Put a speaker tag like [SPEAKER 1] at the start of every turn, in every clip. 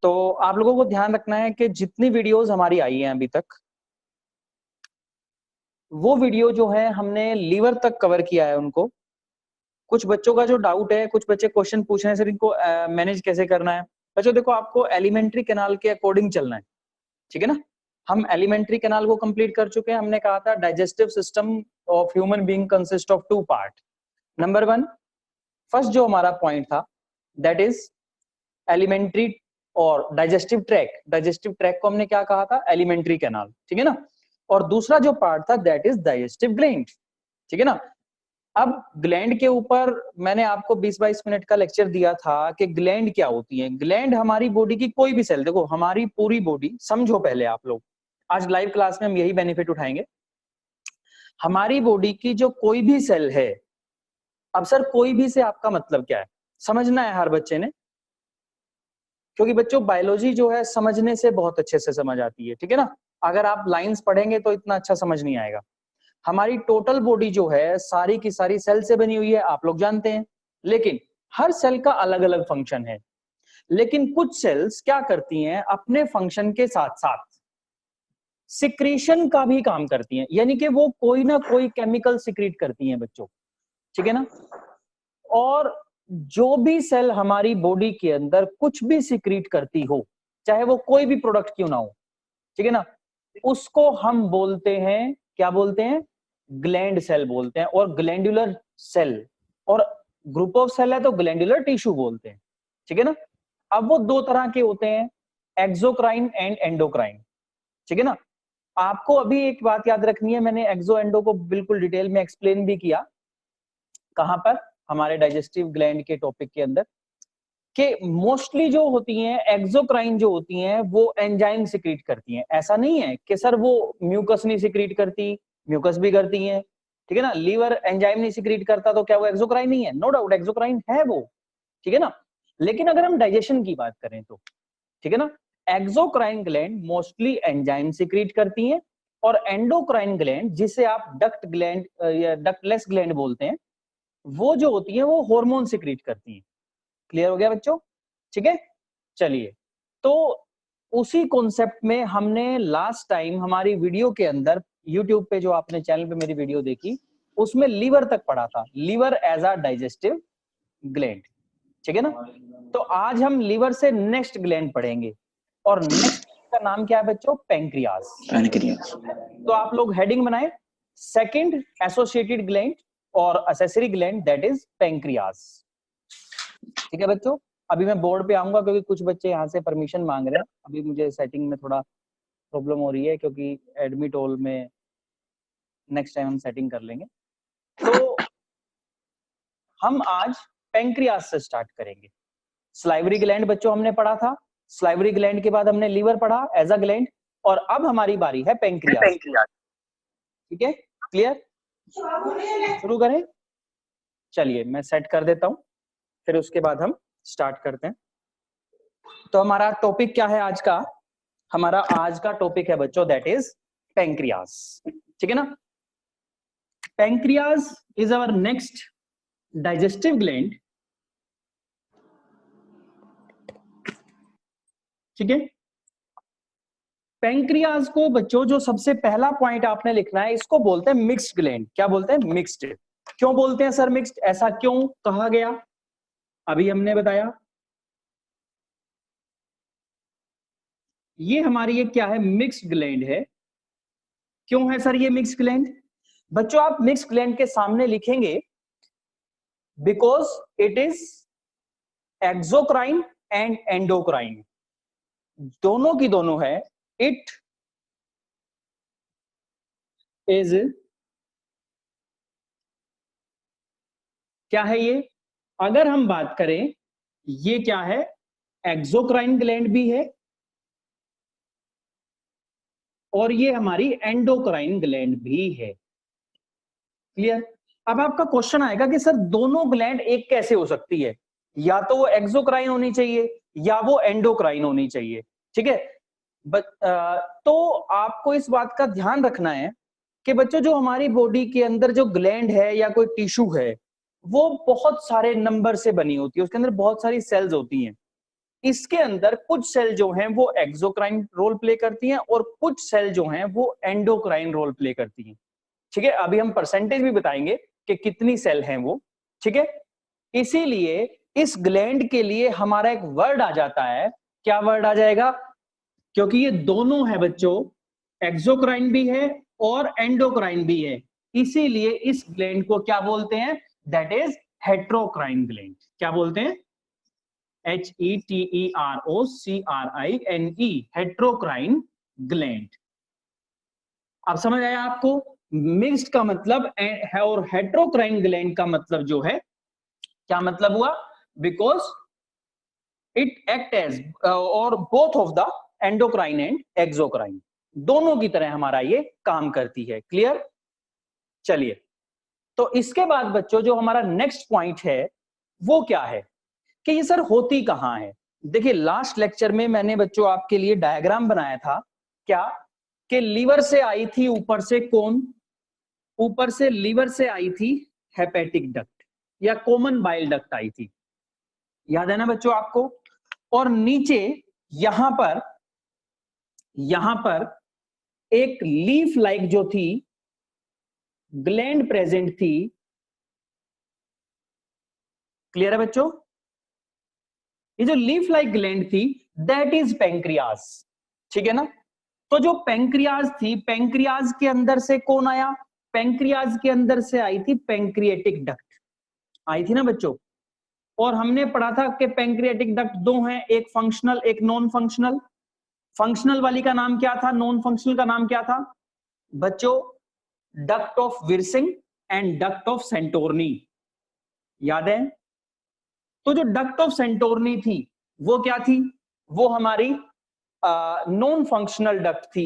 [SPEAKER 1] तो आप लोगों को ध्यान रखना है कि जितनी वीडियोस हमारी आई हैं अभी तक, वो वीडियो जो है हमने लीवर तक कवर किया है उनको। कुछ बच्चों का जो डाउट है, कुछ बच्चे क्वेश्चन पूछ रहे हैं सर इनको मैनेज कैसे करना है। बच्चों देखो, आपको एलिमेंट्री कैनाल के अकॉर्डिंग चलना है, ठीक है ना। हम एलिमेंट्री कैनाल को कंप्लीट कर चुके हैं। हमने कहा था digestive system of human being consist of 2 part. Number 1, first जो हमारा पॉइंट था दैट इज एलिमेंट्री और डाइजेस्टिव ट्रैक। डाइजेस्टिव ट्रैक को हमने क्या कहा था? एलिमेंट्री कैनाल, ठीक है ना। और दूसरा जो पार्ट था दैट इज डाइजेस्टिव ग्लैंड, ठीक है ना। अब ग्लैंड के ऊपर मैंने आपको 20-22 मिनट का लेक्चर दिया था कि ग्लैंड क्या होती है। ग्लैंड हमारी बॉडी की कोई भी सेल, देखो हमारी पूरी बॉडी, समझो पहले आप लोग, आज लाइव क्लास में हम यही बेनिफिट उठाएंगे। हमारी बॉडी की जो कोई भी सेल है, अब सर कोई भी से आपका मतलब क्या है, समझना है हर बच्चे ने, क्योंकि बच्चों बायोलॉजी जो है समझने से बहुत अच्छे से समझ आती है, ठीक है ना। अगर आप लाइंस पढ़ेंगे तो इतना अच्छा समझ नहीं आएगा। हमारी टोटल बॉडी जो है सारी की सारी सेल से बनी हुई है, आप लोग जानते हैं, लेकिन हर सेल का अलग अलग फंक्शन है। लेकिन कुछ सेल्स क्या करती हैं, अपने फंक्शन के साथ साथ सिक्रीशन का भी काम करती हैं, यानी कि वो कोई ना कोई केमिकल सिक्रीट करती हैं बच्चों, ठीक है ना। और जो भी सेल हमारी बॉडी के अंदर कुछ भी सिक्रीट करती हो, चाहे वो कोई भी प्रोडक्ट क्यों ना हो, ठीक है ना, उसको हम बोलते हैं, क्या बोलते हैं? ग्लैंड सेल बोलते हैं, और ग्लैंडुलर सेल, और ग्रुप ऑफ सेल है तो ग्लैंडुलर टिश्यू बोलते हैं, ठीक है ना। अब वो 2 तरह के होते हैं, एक्सोक्राइन एंड एंडोक्राइन, ठीक है ना। आपको अभी एक बात याद रखनी है, मैंने एक्सो एंडो को बिल्कुल डिटेल में एक्सप्लेन भी किया, कहां पर? हमारे डाइजेस्टिव ग्लैंड के टॉपिक के अंदर, कि मोस्टली जो होती हैं एक्सोक्राइन जो होती हैं वो एंजाइम सिक्रीट करती हैं। ऐसा नहीं है कि सर वो म्यूकस नहीं सिक्रीट करती, म्यूकस भी करती हैं, ठीक है ना। लीवर एंजाइम नहीं सिक्रीट करता तो क्या वो एक्सोक्राइन नहीं है? नो डाउट एक्सोक्राइन है वो, ठीक है ना। लेकिन अगर हम डाइजेशन की बात करें तो, ठीक है ना, exocrine gland mostly enzyme secrete करती हैं, और एंडोक्राइन ग्लैंड जिसे आप डक्ट ग्लैंड या डक्टलेस ग्लैंड बोलते हैं, वो जो होती है वो हार्मोन सिक्रीट करती हैं। क्लियर हो गया बच्चों? ठीक है, चलिए। तो उसी कॉन्सेप्ट में हमने लास्ट टाइम हमारी वीडियो के अंदर, यूट्यूब पे जो आपने चैनल पे मेरी वीडियो देखी, उसमें लीवर तक पढ़ा था, liver as a digestive gland, ठीक है ना। तो आज हम लीवर से नेक्स्ट ग्लैंड पढ़ेंगे, और नेक्स्ट का नाम क्या है बच्चों? पैंक्रियास। तो आप लोग हेडिंग बनाए, सेकंड एसोसिएटेड ग्लैंड और accessory gland that is pancreas, ठीक है बच्चों। अभी मैं बोर्ड पे आऊंगा क्योंकि कुछ बच्चे यहाँ से परमिशन मांग रहे हैं, अभी मुझे सेटिंग में थोड़ा प्रॉब्लम हो रही है, क्योंकि एडमिट होल में नेक्स्ट टाइम हम सेटिंग कर लेंगे। तो हम आज पैंक्रियास से स्टार्ट करेंगे। स्लाइवरी ग्लैंड बच्चों हमने पढ़ा था, स्लाइवरी ग्लैंड के बाद हमने लीवर पढ़ा एज अ ग्लैंड, और अब हमारी बारी है पैंक्रियास, ठीक है। क्लियर? शुरू करें? चलिए मैं सेट कर देता हूं, फिर उसके बाद हम स्टार्ट करते हैं। तो हमारा टॉपिक क्या है आज का? हमारा आज का टॉपिक है बच्चों दैट इज पैंक्रियास, ठीक है ना। Pancreas is our next digestive gland, ठीक है। पैंक्रियास को बच्चों जो सबसे पहला पॉइंट आपने लिखना है, इसको बोलते हैं मिक्स्ड ग्लैंड। क्या बोलते हैं? मिक्स्ड। क्यों बोलते हैं सर मिक्स्ड? ऐसा क्यों कहा गया? अभी हमने बताया, ये हमारी ये क्या है? मिक्स्ड ग्लैंड है। क्यों है सर ये मिक्स्ड ग्लैंड? बच्चों आप मिक्स्ड ग्लैंड के सामने लिखेंगे because it is exocrine and endocrine, दोनों की दोनों है। इट इज, क्या है ये? अगर हम बात करें, ये क्या है? एक्सोक्राइन ग्लैंड भी है, और ये हमारी एंडोक्राइन ग्लैंड भी है। क्लियर? अब आपका क्वेश्चन आएगा कि सर दोनों ग्लैंड एक कैसे हो सकती है? या तो वो एक्सोक्राइन होनी चाहिए या वो एंडोक्राइन होनी चाहिए, ठीक है। तो आपको इस बात का ध्यान रखना है कि बच्चों जो हमारी बॉडी के अंदर जो ग्लैंड है या कोई टिश्यू है, वो बहुत सारे नंबर से बनी होती है, उसके अंदर बहुत सारी सेल्स होती हैं। इसके अंदर कुछ सेल जो हैं वो एक्सोक्राइन रोल प्ले करती हैं और कुछ सेल जो हैं वो एंडोक्राइन रोल प्ले करती हैं। ठीक है, अभी हम परसेंटेज भी बताएंगे कि कितनी सेल हैं वो। ठीक है, इसीलिए इस ग्लैंड के लिए हमारा एक वर्ड आ जाता है। क्या वर्ड आ जाएगा? क्योंकि ये दोनों है बच्चों, एक्सोक्राइन भी है और एंडोक्राइन भी है, इसीलिए इस ग्लैंड को क्या बोलते हैं? That is heterocrine gland. क्या बोलते हैं? HETEROCRINE, heterocrine gland. अब समझ आया आपको? मिक्स्ड का मतलब है और हेट्रोक्राइन ग्लैंड का मतलब जो है, क्या मतलब हुआ? बिकॉज इट एक्ट एज और both of the endocrine and exocrine, दोनों की तरह हमारा ये काम करती है। क्लियर? चलिए, तो इसके बाद बच्चों जो हमारा नेक्स्ट पॉइंट है वो क्या है कि ये सर होती कहां है। देखिए, लास्ट लेक्चर में मैंने बच्चों आपके लिए डायग्राम बनाया था, क्या कि लीवर से आई थी ऊपर से कौन, ऊपर से लीवर से आई थी हेपेटिक डक्ट या कॉमन बाइल डक्ट आई थी, याद है ना बच्चों आपको? और नीचे यहां पर एक लीफ लाइक जो थी ग्लैंड प्रेजेंट थी। क्लियर है बच्चों? ये जो लीफ लाइक ग्लैंड थी दैट इज पेंक्रियाज। ठीक है ना? तो जो पेंक्रियाज थी, पेंक्रियाज के अंदर से कौन आया? पेंक्रियाज के अंदर से आई थी पेंक्रिएटिक डक्ट, आई थी ना बच्चों? और हमने पढ़ा था कि पेंक्रिएटिक डक्ट दो हैं, एक फंक्शनल एक नॉन फंक्शनल। फंक्शनल वाली का नाम क्या था? नॉन फंक्शनल का नाम क्या था बच्चों? Duct of Wirsung and duct of Santorini, याद है? तो जो डक्ट ऑफ सेंटोर्नी थी वो क्या थी? वो हमारी नॉन फंक्शनल डक्ट थी।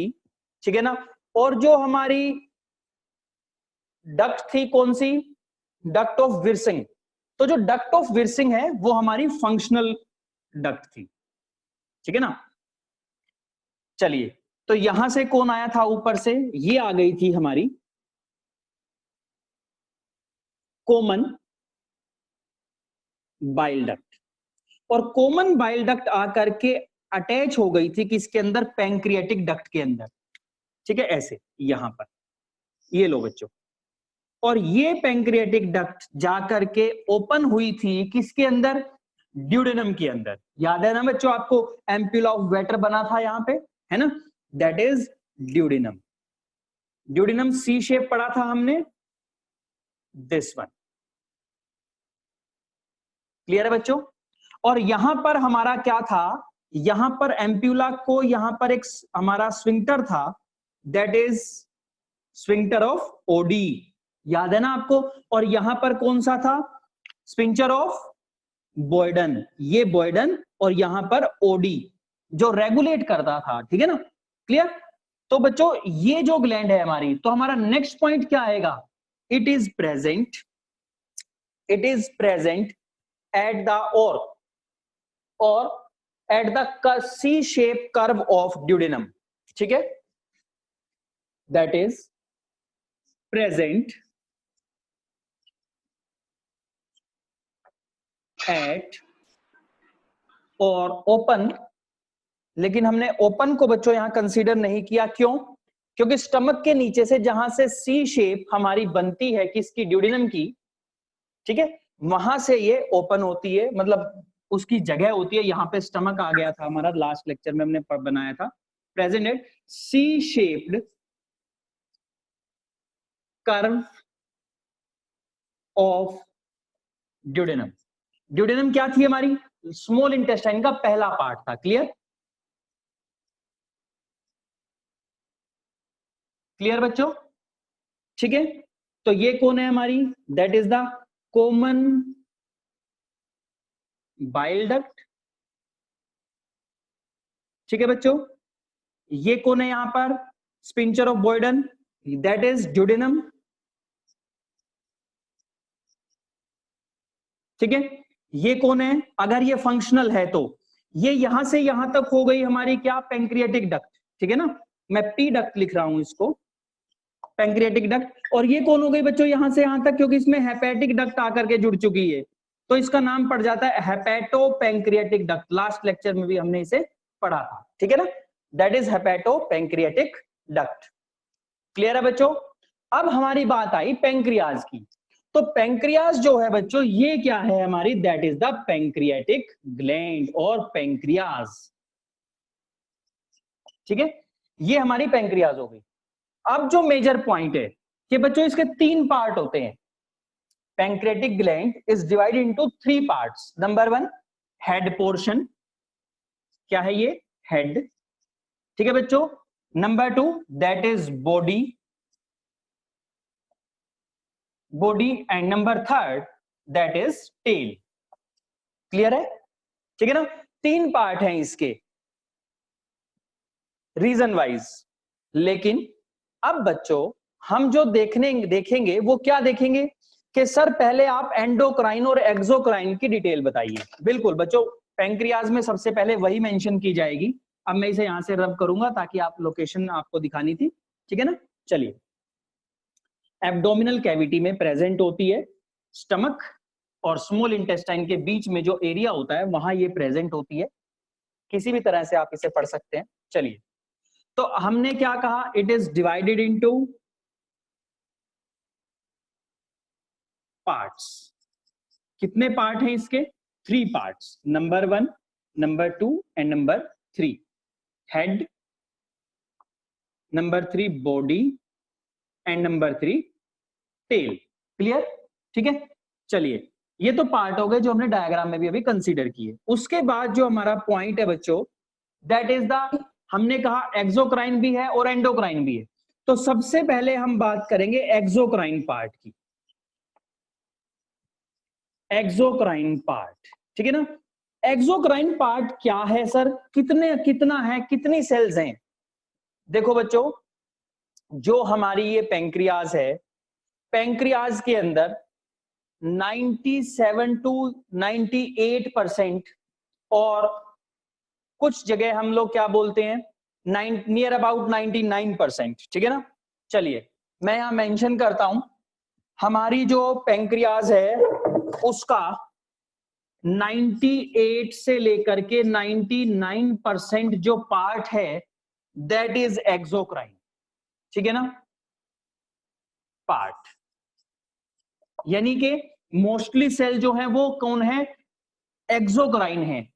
[SPEAKER 1] ठीक है ना? और जो हमारी डक्ट थी कौन सी? Duct of विर्सिंग। तो जो डक्ट ऑफ विर्सिंग है वो हमारी फंक्शनल डक्ट थी। ठीक है ना? चलिए, तो यहां से कौन आया था ऊपर से? ये आ गई थी हमारी कॉमन बाइल डक्ट, और कॉमन बाइल डक्ट आकर के अटैच हो गई थी किसके अंदर? पैंक्रियाटिक डक्ट के अंदर। ठीक है, ऐसे यहां पर, ये लो बच्चों। और ये पैंक्रियाटिक डक्ट जाकर के ओपन हुई थी किसके अंदर? ड्यूडेनम के अंदर। याद है ना बच्चों आपको? एम्प्यूला ऑफ वेटर बना था यहां पे, है ना? That is duodenum. Duodenum C shape पढ़ा था हमने, दिस वन। क्लियर है बच्चों? और यहां पर हमारा क्या था? यहां पर एम्प्यूला को, यहां पर एक हमारा स्विंक्टर था, दैट इज स्विंक्टर ऑफ ओडी। याद है ना आपको? और यहां पर कौन सा था? Sphincter of बॉयडन। ये बॉयडन और यहां पर ओडी जो रेगुलेट करता था। ठीक है ना? क्लियर? तो बच्चों ये जो ग्लैंड है हमारी, तो हमारा नेक्स्ट पॉइंट क्या आएगा? It is present at the और at the C shape curve of duodenum. ठीक है? दैट इज प्रेजेंट एट और ओपन, लेकिन हमने ओपन को बच्चों यहां कंसीडर नहीं किया। क्यों? क्योंकि स्टमक के नीचे से जहां से सी शेप हमारी बनती है किसकी? ड्यूडेनम की। ठीक है, वहां से ये ओपन होती है, मतलब उसकी जगह होती है। यहां पे स्टमक आ गया था हमारा, लास्ट लेक्चर में हमने बनाया था। Present at C shaped curve of duodenum. Duodenum क्या थी हमारी? स्मॉल इंटेस्टाइन का पहला पार्ट था। क्लियर? क्लियर बच्चों? ठीक है, तो ये कौन है हमारी? That is the common bile duct. ठीक है बच्चों, ये कौन है यहां पर? Sphincter of बॉयडन, that is duodenum. ठीक है, ये कौन है? अगर ये फंक्शनल है तो ये यहां से यहां तक हो गई हमारी क्या? Pancreatic duct. ठीक है ना? मैं पी डक्ट लिख रहा हूं इसको, पैंक्रियाटिक डक्ट। और ये कौन हो गई बच्चों? यहां से यहां तक, क्योंकि इसमें हेपेटिक डक्ट आकर के जुड़ चुकी है। तो इसका नाम पड़ जाता है हेपेटोपेंक्रियाटिक डक्ट। लास्ट लेक्चर में भी हमने इसे पढ़ा था, ठीक है ना, दैट इज हेपेटोपेंक्रियाटिक डक्ट। क्लियर है बच्चों? अब हमारी बात आई पेंक्रियाज की। तो पेंक्रियाज जो है बच्चों, ये क्या है हमारी, that is the pancreatic gland और पेंक्रियाज, ठीक है, ये हमारी पेंक्रियाज हो गई। अब जो मेजर पॉइंट है कि बच्चों इसके 3 पार्ट होते हैं। Pancreatic gland is divided into 3 parts. Number 1 head portion, क्या है ये, हेड, ठीक है बच्चों। Number 2 that is body, body, and number 3 that is tail. Clear है? ठीक है ना, 3 पार्ट हैं इसके रीजन वाइज। लेकिन अब बच्चों हम जो देखेंगे वो क्या देखेंगे कि सर पहले आप एंडोक्राइन और एक्सोक्राइन की डिटेल बताइए। बिल्कुल बच्चों, पेंक्रियाज में सबसे पहले वही मेंशन की जाएगी। अब मैं इसे यहां से रब करूंगा ताकि आप लोकेशन आपको दिखानी थी, ठीक है ना। चलिए, एब्डोमिनल कैविटी में प्रेजेंट होती है, स्टमक और स्मॉल इंटेस्टाइन के बीच में जो एरिया होता है वहां ये प्रेजेंट होती है। किसी भी तरह से आप इसे पढ़ सकते हैं। चलिए, तो हमने क्या कहा, it is divided into parts. कितने पार्ट हैं इसके, 3 parts, number 1, number 2 and number 3। Head, number 3 body and number 3 tail. Clear? ठीक है, चलिए, ये तो पार्ट हो गए जो हमने डायग्राम में भी अभी कंसीडर किए। उसके बाद जो हमारा पॉइंट है बच्चों, दैट इज द, हमने कहा एक्सोक्राइन भी है और एंडोक्राइन भी है। तो सबसे पहले हम बात करेंगे एक्सोक्राइन पार्ट की। एक्सोक्राइन पार्ट, ठीक है ना। एक्सोक्राइन पार्ट क्या है सर, कितना है, कितनी सेल्स हैं? देखो बच्चों, जो हमारी ये पेंक्रियाज है, पेंक्रियाज के अंदर 97 टू 98% और कुछ जगह हम लोग क्या बोलते हैं, नियर अबाउट 99%, ठीक है ना। चलिए, मैं यहां मेंशन करता हूं, हमारी जो पेंक्रियाज है उसका 98 से लेकर के 99% जो पार्ट है दैट इज एक्सोक्राइन, ठीक है ना, पार्ट। यानी कि मोस्टली सेल जो है वो कौन है, एक्सोक्राइन है।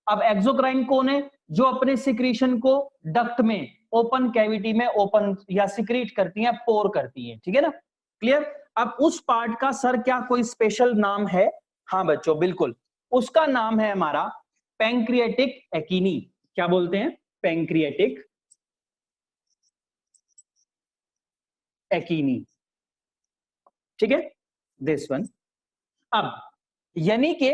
[SPEAKER 1] अब एक्सोक्राइन कौन है, जो अपने सिक्रीशन को डक्ट में, ओपन कैविटी में ओपन या सिक्रीट करती हैं, पोर करती हैं, ठीक है ना। क्लियर? अब उस पार्ट का सर क्या कोई स्पेशल नाम है? हाँ बच्चों, बिल्कुल, उसका नाम है हमारा पैंक्रियाटिक एकिनी। क्या बोलते हैं, पैंक्रियाटिक एकिनी, ठीक है, दिस वन। अब यानी कि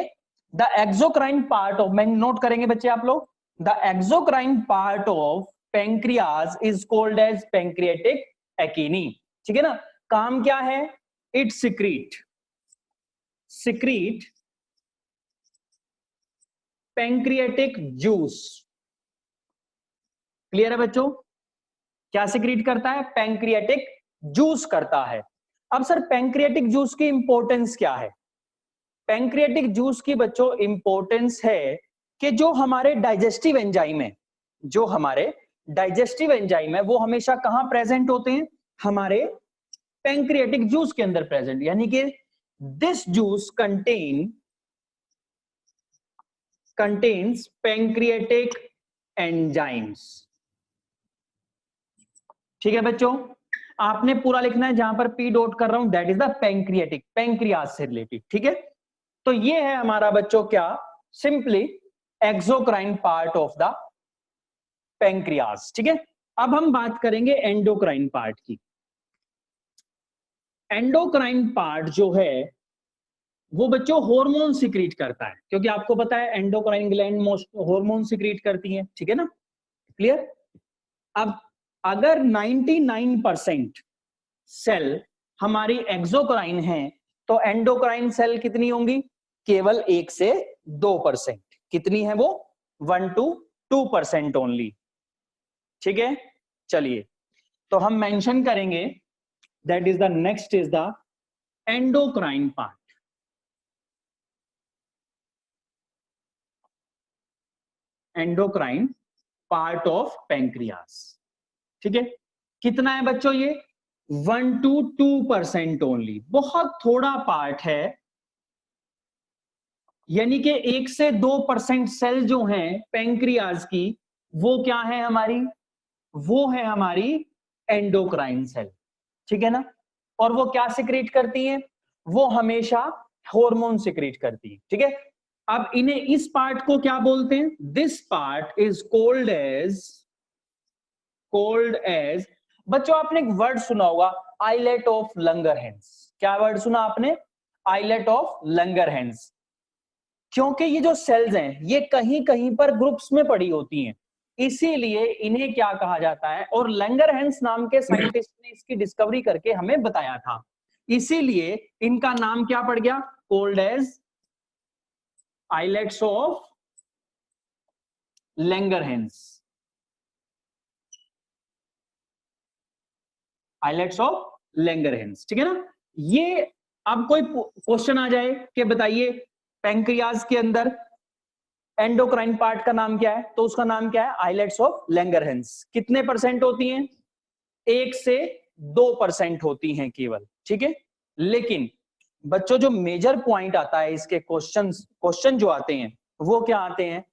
[SPEAKER 1] द एक्सोक्राइन पार्ट ऑफ, मैं नोट करेंगे बच्चे आप लोग, the exocrine part of pancreas is called as pancreatic acini, ठीक है ना। काम क्या है, it secrete pancreatic juice. Clear है बच्चों, क्या सिक्रीट करता है, पैंक्रियाटिक जूस करता है। अब सर पैंक्रियाटिक जूस की इंपॉर्टेंस क्या है? पैंक्रियाटिक जूस की बच्चों इंपॉर्टेंस है कि जो हमारे डाइजेस्टिव एंजाइम है, जो हमारे डाइजेस्टिव एंजाइम है वो हमेशा कहां प्रेजेंट होते हैं, हमारे पैंक्रियाटिक जूस के अंदर प्रेजेंट। यानी कि this juice contains pancreatic enzymes, ठीक है बच्चों। आपने पूरा लिखना है, जहां पर पी डॉट कर रहा हूं that is the pancreatic, pancreas से रिलेटेड, ठीक है। तो ये है हमारा बच्चों क्या, simply exocrine part of the pancreas, ठीक है। अब हम बात करेंगे एंडोक्राइन पार्ट की। एंडोक्राइन पार्ट जो है वो बच्चों हार्मोन सिक्रीट करता है, क्योंकि आपको पता है endocrine gland most hormone secrete करती है, ठीक है ना। क्लियर? अब अगर 99% सेल हमारी एक्सोक्राइन है तो एंडोक्राइन सेल कितनी होंगी, केवल 1 से 2%। कितनी है वो, 1 to 2% ओनली, ठीक है। चलिए, तो हम मेंशन करेंगे that is the next is the endocrine part. Endocrine part of pancreas. ठीक है, कितना है बच्चों ये 1 to 2% ओनली, बहुत थोड़ा पार्ट है, यानी कि 1 से 2% सेल जो हैं पैंक्रियाज की वो क्या है हमारी, वो है हमारी एंडोक्राइन सेल। ठीक है ना, और वो क्या सिक्रीट करती हैं, वो हमेशा हार्मोन सिक्रीट करती है। ठीक है, अब इन्हें इस पार्ट को क्या बोलते हैं, this part is called as बच्चों आपने एक वर्ड सुना होगा आइलेट ऑफ लंगरहैंस। क्या वर्ड सुना आपने, आइलेट ऑफ लंगरहैंस। क्योंकि ये जो सेल्स हैं ये कहीं कहीं पर ग्रुप्स में पड़ी होती हैं, इसीलिए इन्हें क्या कहा जाता है, और लंगरहैंस नाम के साइंटिस्ट ने इसकी डिस्कवरी करके हमें बताया था, इसीलिए इनका नाम क्या पड़ गया, called as islets of Langerhans, islets of Langerhans. ठीक है ना, ये अब कोई क्वेश्चन आ जाए कि बताइए पैंक्रियाज के अंदर एंडोक्राइन पार्ट का नाम क्या है, तो उसका नाम क्या है, आइलेट्स ऑफ लंगरहैंस। कितने परसेंट होती हैं, 1 से 2% होती हैं केवल। ठीक है, लेकिन बच्चों जो मेजर पॉइंट आता है इसके क्वेश्चन जो आते हैं वो क्या आते हैं,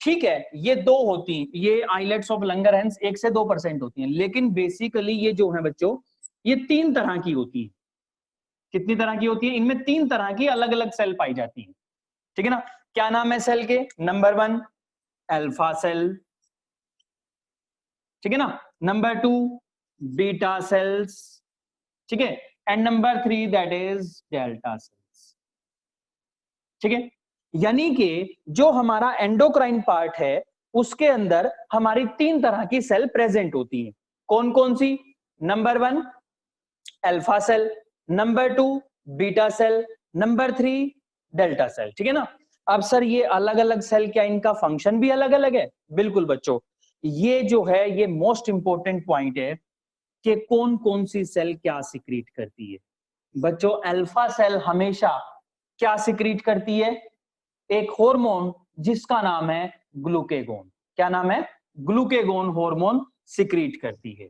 [SPEAKER 1] ठीक है ये 2 होती हैं, ये आइलेट्स ऑफ लंगरहैंस 1 से 2% होती हैं, लेकिन बेसिकली ये जो है बच्चों ये 3 तरह की होती है। कितनी तरह की होती है, इनमें 3 तरह की अलग अलग सेल पाई जाती है। ठीक है ना, क्या नाम है सेल के, नंबर 1 अल्फा सेल, ठीक है ना, नंबर 2 बीटा सेल्स, ठीक है, and number 3 that is delta sales. ठीक है, यानी कि जो हमारा एंडोक्राइन पार्ट है उसके अंदर हमारी 3 तरह की सेल प्रेजेंट होती है। कौन कौन सी, number 1 alpha cell, number 2 beta cell, number 3 delta cell. ठीक है ना, अब सर ये अलग अलग सेल क्या इनका फंक्शन भी अलग अलग है, बिल्कुल बच्चों, ये जो है ये मोस्ट इंपॉर्टेंट पॉइंट है कि कौन कौन सी सेल क्या सिक्रीट करती है। बच्चों अल्फा सेल हमेशा क्या सिक्रीट करती है, एक हार्मोन जिसका नाम है ग्लूकेगोन। क्या नाम है, ग्लूकेगोन हार्मोन सिक्रीट करती है,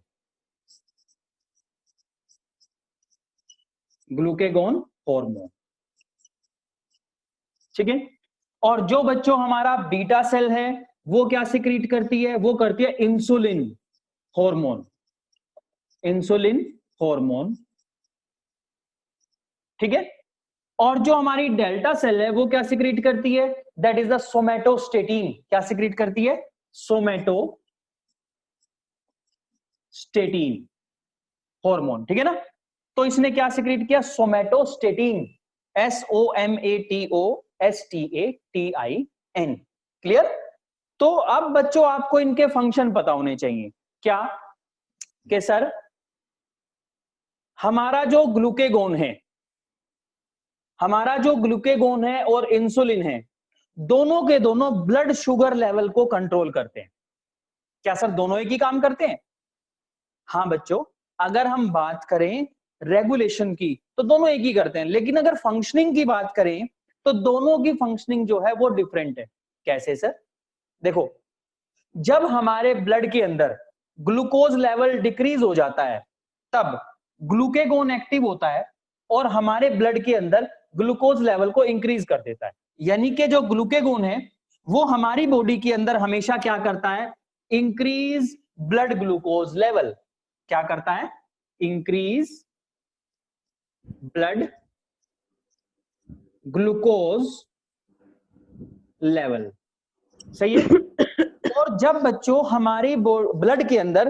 [SPEAKER 1] ग्लूकेगोन हार्मोन। ठीक है, और जो बच्चों हमारा बीटा सेल है वो क्या सिक्रीट करती है, वो करती है इंसुलिन हार्मोन, इंसुलिन हार्मोन। ठीक है, और जो हमारी डेल्टा सेल है वो क्या सिक्रीट करती है, दैट इज द सोमेटोस्टेटिन। क्या सिक्रीट करती है, सोमेटोस्टेटिन हार्मोन। ठीक है ना, तो इसने क्या सिक्रीट किया, सोमेटोस्टेटिन, SOMATOSTATIN। क्लियर, तो अब बच्चों आपको इनके फंक्शन पता होने चाहिए, क्या कि सर हमारा जो ग्लूकेगोन है, हमारा जो ग्लूकेगोन है और इंसुलिन है दोनों के दोनों ब्लड शुगर लेवल को कंट्रोल करते हैं। क्या सर दोनों एक ही काम करते हैं, हाँ बच्चों, अगर हम बात करें रेगुलेशन की तो दोनों एक ही करते हैं, लेकिन अगर फंक्शनिंग की बात करें तो दोनों की फंक्शनिंग जो है वो डिफरेंट है। कैसे सर, देखो जब हमारे ब्लड के अंदर ग्लूकोज लेवल डिक्रीज हो जाता है तब ग्लूकेगोन एक्टिव होता है और हमारे ब्लड के अंदर ग्लूकोज लेवल को इंक्रीज कर देता है। यानी कि जो ग्लूकेगोन है वो हमारी बॉडी के अंदर हमेशा क्या करता है, इंक्रीज ब्लड ग्लूकोज लेवल। क्या करता है, इंक्रीज ब्लड ग्लूकोज लेवल। सही है, और जब बच्चों हमारी ब्लड के अंदर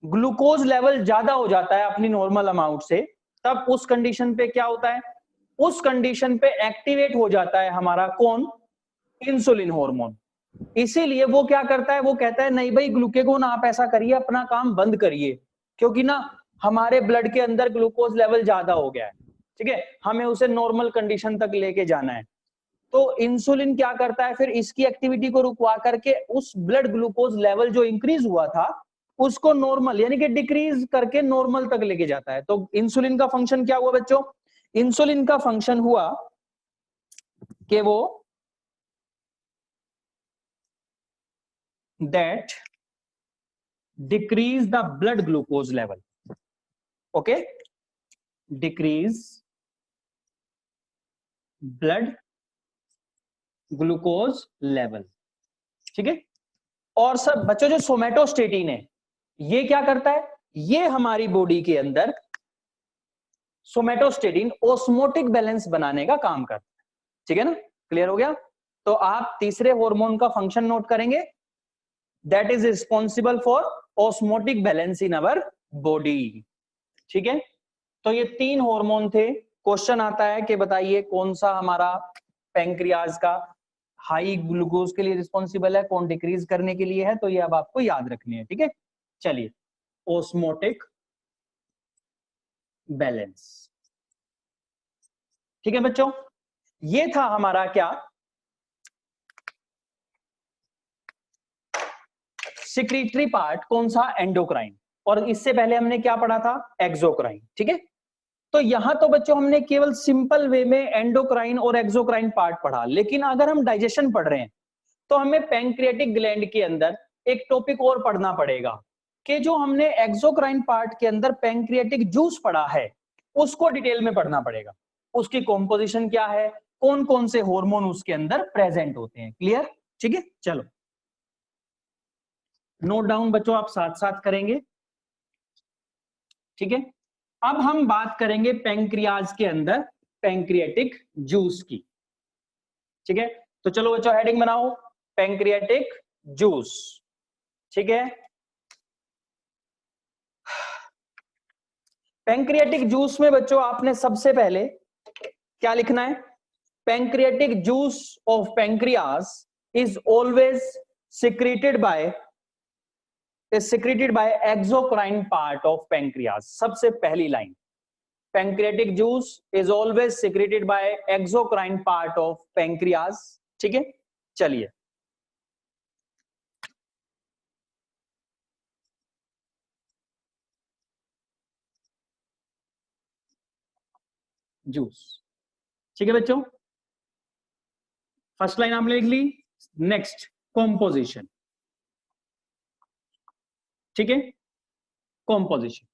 [SPEAKER 1] ग्लूकोज लेवल ज्यादा हो जाता है अपनी नॉर्मल अमाउंट से, तब उस कंडीशन पे क्या होता है, उस कंडीशन पे एक्टिवेट हो जाता है हमारा कौन, इंसुलिन हार्मोन। इसीलिए वो क्या करता है, वो कहता है नहीं भाई ग्लूकेगोन आप ऐसा करिए, अपना काम बंद करिए, क्योंकि ना हमारे ब्लड के अंदर ग्लूकोज लेवल ज्यादा हो गया है। ठीक है, हमें उसे नॉर्मल कंडीशन तक लेके जाना है। तो इंसुलिन क्या करता है, फिर इसकी एक्टिविटी को रुकवा करके उस ब्लड ग्लूकोज लेवल जो इंक्रीज हुआ था उसको नॉर्मल यानी कि डिक्रीज करके नॉर्मल तक लेके जाता है। तो इंसुलिन का फंक्शन क्या हुआ बच्चों, इंसुलिन का फंक्शन हुआ कि वो that decrease the blood glucose level. Okay, decrease blood glucose level. ठीक है, और सब बच्चों जो सोमेटोस्टेटिन है ये क्या करता है, ये हमारी बॉडी के अंदर सोमेटोस्टेटिन ऑस्मोटिक बैलेंस बनाने का काम करता है. ठीक है ना, क्लियर हो गया. तो आप तीसरे हार्मोन का फंक्शन नोट करेंगे, that is responsible for osmotic balance in our body. ठीक है, तो ये 3 हार्मोन थे. क्वेश्चन आता है कि बताइए कौन सा हमारा पैंक्रियाज का हाई ग्लूकोज के लिए रिस्पॉन्सिबल है, कौन डिक्रीज करने के लिए है. तो ये अब आपको याद रखनी है. ठीक है, चलिए, ऑस्मोटिक बैलेंस. ठीक है बच्चों, ये था हमारा क्या, सिक्रीटरी पार्ट. कौन सा, एंडोक्राइन. और इससे पहले हमने क्या पढ़ा था, एक्सोक्राइन. ठीक है, तो यहां तो बच्चों हमने केवल सिंपल वे में एंडोक्राइन और एक्सोक्राइन पार्ट पढ़ा. लेकिन अगर हम डाइजेशन पढ़ रहे हैं तो हमें पैंक्रियाटिक ग्लैंड के अंदर एक टॉपिक और पढ़ना पड़ेगा कि जो हमने एक्सोक्राइन पार्ट के अंदर पैंक्रियाटिक जूस पढ़ा है उसको डिटेल में पढ़ना पड़ेगा. उसकी कॉम्पोजिशन क्या है, कौन कौन से हार्मोन उसके अंदर प्रेजेंट होते हैं. क्लियर. ठीक है, चलो नोट डाउन बच्चों, आप साथ साथ करेंगे. ठीक है, अब हम बात करेंगे पैंक्रियाज के अंदर पैंक्रियाटिक जूस की. ठीक है, तो चलो बच्चों हेडिंग बनाओ, पैंक्रियाटिक जूस. ठीक है, पैंक्रियाटिक जूस में बच्चों आपने सबसे पहले क्या लिखना है, pancreatic juice of pancreas is always secreted by exocrine part of pancreas. सबसे पहली line, pancreatic juice is always secreted by exocrine part of pancreas. ठीक है, चलिए जूस. ठीक है बच्चों, फर्स्ट लाइन आपने लिख ली. Next, composition. ठीक है, कॉम्पोजिशन.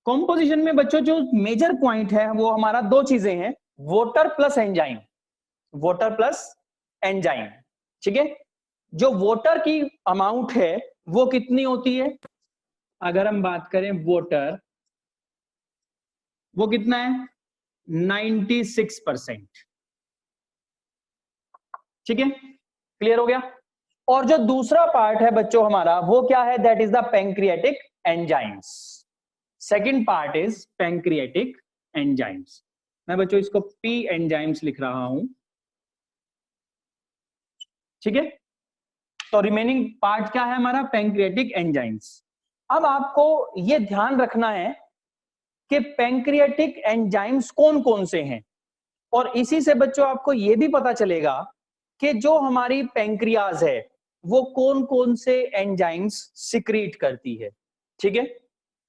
[SPEAKER 1] कॉम्पोजिशन में बच्चों जो मेजर पॉइंट है वो हमारा 2 चीजें हैं, water plus enzyme. Water plus enzyme. ठीक है, जो वाटर की अमाउंट है वो कितनी होती है, अगर हम बात करें वाटर, वो कितना है, 96%. ठीक है, क्लियर हो गया. और जो दूसरा पार्ट है बच्चों हमारा वो क्या है, that is the pancreatic enzymes. Second part is pancreatic enzymes. मैं बच्चों इसको पी एंजाइम्स लिख रहा हूं. ठीक है, तो रिमेनिंग पार्ट क्या है हमारा, पैंक्रियाटिक एंजाइम्स. अब आपको यह ध्यान रखना है कि पैंक्रियाटिक एंजाइम्स कौन कौन से हैं, और इसी से बच्चों आपको यह भी पता चलेगा कि जो हमारी पैंक्रियाज है वो कौन कौन से एंजाइम्स सिक्रीट करती है. ठीक है,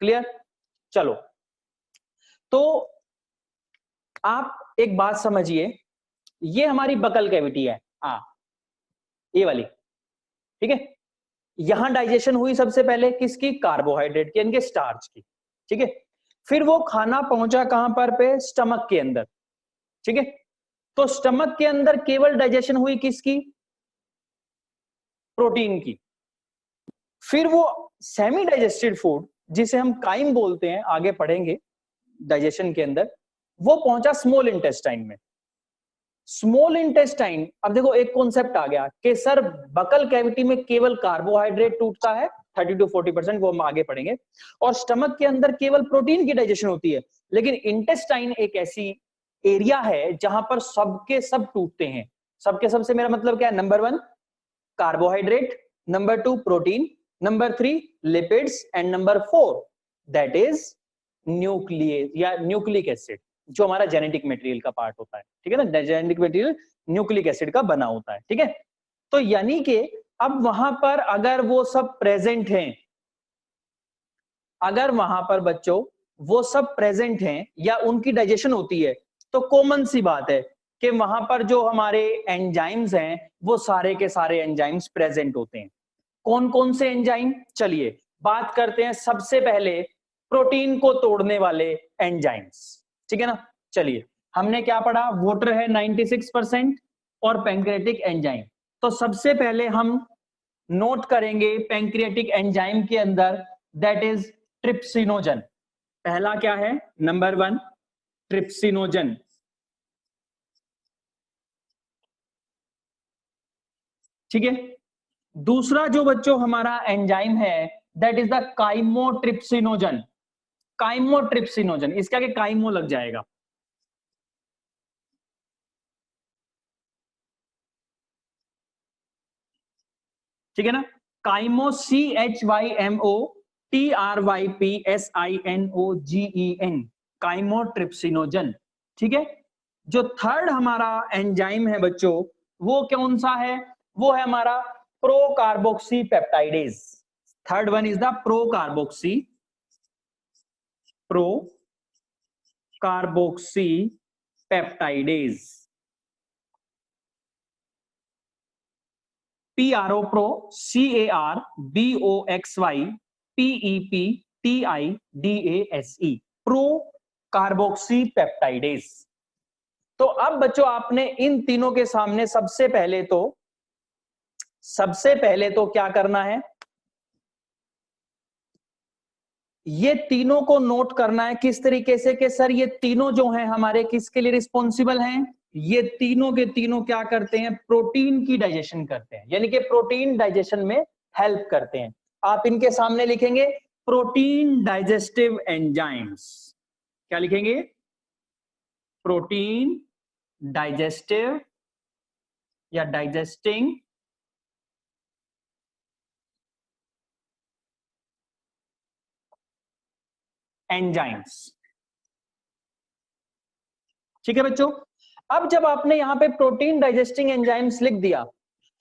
[SPEAKER 1] क्लियर. चलो, तो आप एक बात समझिए, ये हमारी बकल कैविटी है, ये वाली. ठीक है, यहां डाइजेशन हुई सबसे पहले किसकी, कार्बोहाइड्रेट की, इनके स्टार्च की. ठीक है, फिर वो खाना पहुंचा कहां पर, पे स्टमक के अंदर. ठीक है, तो स्टमक के अंदर केवल डाइजेशन हुई किसकी, प्रोटीन की. फिर वो सेमी डाइजेस्टेड फूड जिसे हम काइम बोलते हैं, आगे पढ़ेंगे डाइजेशन के अंदर, वो पहुंचा स्मॉल इंटेस्टाइन में. स्मॉल इंटेस्टाइन, अब देखो एक कॉन्सेप्ट आ गया कि सर बकल कैविटी में केवल कार्बोहाइड्रेट टूटता है 30 to 40%, वो हम आगे पढ़ेंगे, और स्टमक के अंदर केवल प्रोटीन की डाइजेशन होती है. लेकिन इंटेस्टाइन एक ऐसी एरिया है जहां पर सबके सब टूटते हैं. सबके सबसे मेरा मतलब क्या है, number 1 carbohydrate, number 2 protein, number 3 lipids, and number 4 that is nucleus या न्यूक्लिक एसिड, जो हमारा जेनेटिक मटेरियल का पार्ट होता है. ठीक है ना, जेनेटिक मटेरियल न्यूक्लिक एसिड का बना होता है. ठीक है, तो यानी कि अब वहां पर अगर वो सब प्रेजेंट हैं, अगर वहां पर बच्चों वो सब प्रेजेंट हैं या उनकी डाइजेशन होती है, तो कॉमन सी बात है कि वहां पर जो हमारे एंजाइम्स हैं वो सारे के सारे एंजाइम्स प्रेजेंट होते हैं. कौन कौन से एंजाइम, चलिए बात करते हैं सबसे पहले प्रोटीन को तोड़ने वाले एंजाइम्स, ठीक है ना। चलिए हमने क्या पढ़ा, वाटर है 96% और पैंक्रियाटिक एंजाइम। तो सबसे पहले हम नोट करेंगे पैंक्रियाटिक एंजाइम के अंदर, दैट इज ट्रिप्सिनोजन। पहला क्या है, नंबर 1 ट्रिप्सिनोजन, ठीक है। दूसरा जो बच्चों हमारा एंजाइम है that is the chymotrypsinogen. Chymotrypsinogen, इसका के काइमो लग जाएगा, ठीक है ना। काइमो CHYMOTRYPSINOGEN, काइमोट्रिप्सिनोजन, ठीक है। जो थर्ड हमारा एंजाइम है बच्चों, वो कौन सा है, वो है हमारा procarboxy peptidase. Third one is the procarboxy peptidase, PRO pro CARBOXY PEPTIDASE, pro carboxy peptidase. तो अब बच्चों आपने इन तीनों के सामने सबसे पहले तो क्या करना है, ये तीनों को नोट करना है। किस तरीके से कि सर ये तीनों जो हैं हमारे किसके लिए रिस्पॉन्सिबल हैं, ये तीनों के तीनों क्या करते हैं, प्रोटीन की डाइजेशन करते हैं, यानी कि प्रोटीन डाइजेशन में हेल्प करते हैं। आप इनके सामने लिखेंगे प्रोटीन डाइजेस्टिव एंजाइम्स। क्या लिखेंगे, प्रोटीन डाइजेस्टिव या डाइजेस्टिंग एंजाइम्स, ठीक है बच्चों। अब जब आपने यहां पे प्रोटीन डाइजेस्टिंग एंजाइम्स लिख दिया,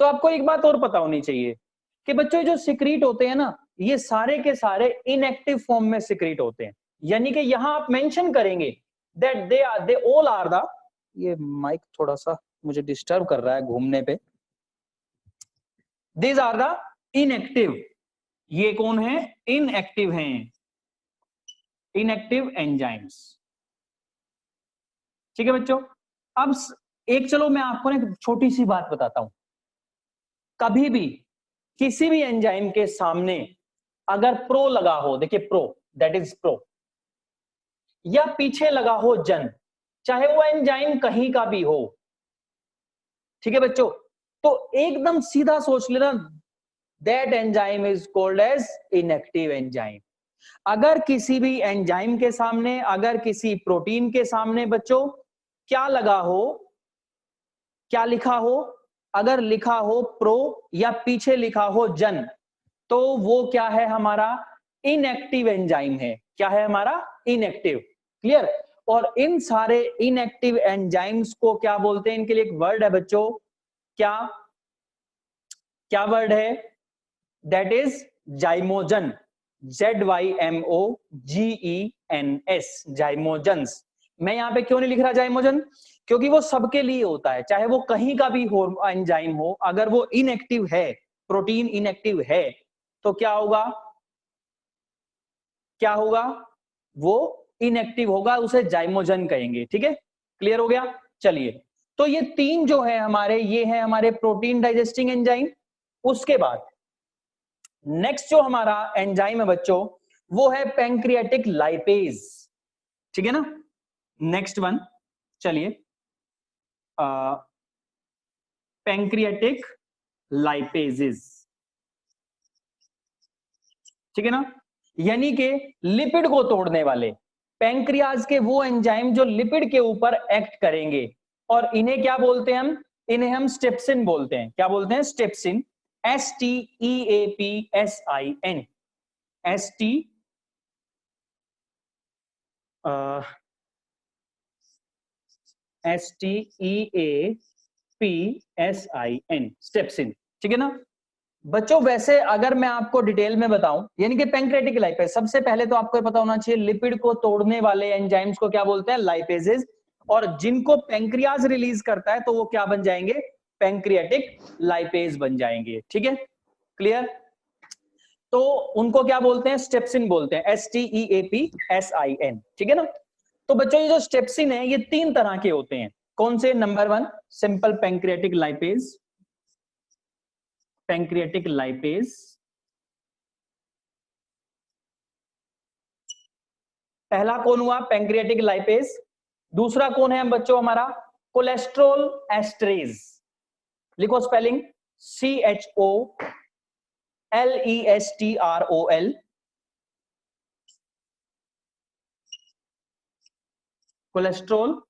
[SPEAKER 1] तो आपको एक बात और पता होनी चाहिए कि बच्चों जो सिक्रीट होते हैं ना, ये सारे के सारे इनएक्टिव फॉर्म में सिक्रीट होते हैं। यानी कि यहां आप मेंशन करेंगे that they all are the, ये माइक थोड़ा सा मुझे डिस्टर्ब कर रहा है घूमने पे, दीज आर द इनएक्टिव, ये कौन है, इनएक्टिव हैं, इनएक्टिव एंजाइम्स, ठीक है बच्चों। अब एक चलो मैं आपको ना एक छोटी सी बात बताता हूं, कभी भी किसी भी एंजाइम के सामने अगर प्रो लगा हो, देखिए प्रो दैट इज प्रो, या पीछे लगा हो जन, चाहे वो एंजाइम कहीं का भी हो, ठीक है बच्चों, तो एकदम सीधा सोच लेना that enzyme is called as inactive enzyme. अगर किसी भी एंजाइम के सामने, अगर किसी प्रोटीन के सामने बच्चों क्या लगा हो, क्या लिखा हो, अगर लिखा हो प्रो या पीछे लिखा हो जन, तो वो क्या है, हमारा इनएक्टिव एंजाइम है। क्या है हमारा, इनएक्टिव, क्लियर। और इन सारे इनएक्टिव एंजाइम्स को क्या बोलते हैं, इनके लिए एक वर्ड है बच्चों, क्या क्या वर्ड है, दैट इज जाइमोजन, ZYMOGENS, जाइमोजन्स। मैं यहां पे क्यों नहीं लिख रहा जाइमोजन, क्योंकि वो सबके लिए होता है, चाहे वो कहीं का भी हो एंजाइम हो, अगर वो इनएक्टिव है, प्रोटीन इनएक्टिव है, तो क्या होगा, क्या होगा, वो इनएक्टिव होगा, उसे जाइमोजन कहेंगे, ठीक है, क्लियर हो गया। चलिए, तो ये तीन जो है हमारे, ये है हमारे प्रोटीन डाइजेस्टिंग एंजाइम। उसके बाद नेक्स्ट जो हमारा एंजाइम है बच्चों, वो है पैंक्रियाटिक लाइपेज, ठीक है ना। नेक्स्ट वन, चलिए पैंक्रियाटिक लाइपेजेस, ठीक है ना, यानी कि लिपिड को तोड़ने वाले, पैंक्रियाज के वो एंजाइम जो लिपिड के ऊपर एक्ट करेंगे, और इन्हें क्या बोलते हैं हम, इन्हें हम स्टेप्सिन बोलते हैं। क्या बोलते हैं, स्टेप्सिन, STEAPSIN, STEAPSIN, स्टेप्सिन, ठीक है ना बच्चों। वैसे अगर मैं आपको डिटेल में बताऊं, यानी कि पैंक्रियाटिक लाइपेज, सबसे पहले तो आपको पता होना चाहिए लिपिड को तोड़ने वाले एंजाइम्स को क्या बोलते हैं, लाइपेजेस, और जिनको पैंक्रियाज रिलीज करता है तो वो क्या बन जाएंगे, पैंक्रियाटिक लाइपेज बन जाएंगे, ठीक है, क्लियर। तो उनको क्या बोलते हैं, स्टेप्सिन बोलते हैं, STEAPSIN, ठीक है ना। तो बच्चों ये जो स्टेप्सिन है ये 3 तरह के होते हैं। कौन से? Number 1 simple pancreatic lipase, pancreatic lipase. पहला कौन हुआ? Pancreatic lipase. दूसरा कौन है बच्चों हमारा? Cholesterol esterase. लिखो spelling, CHOLESTROL, cholesterol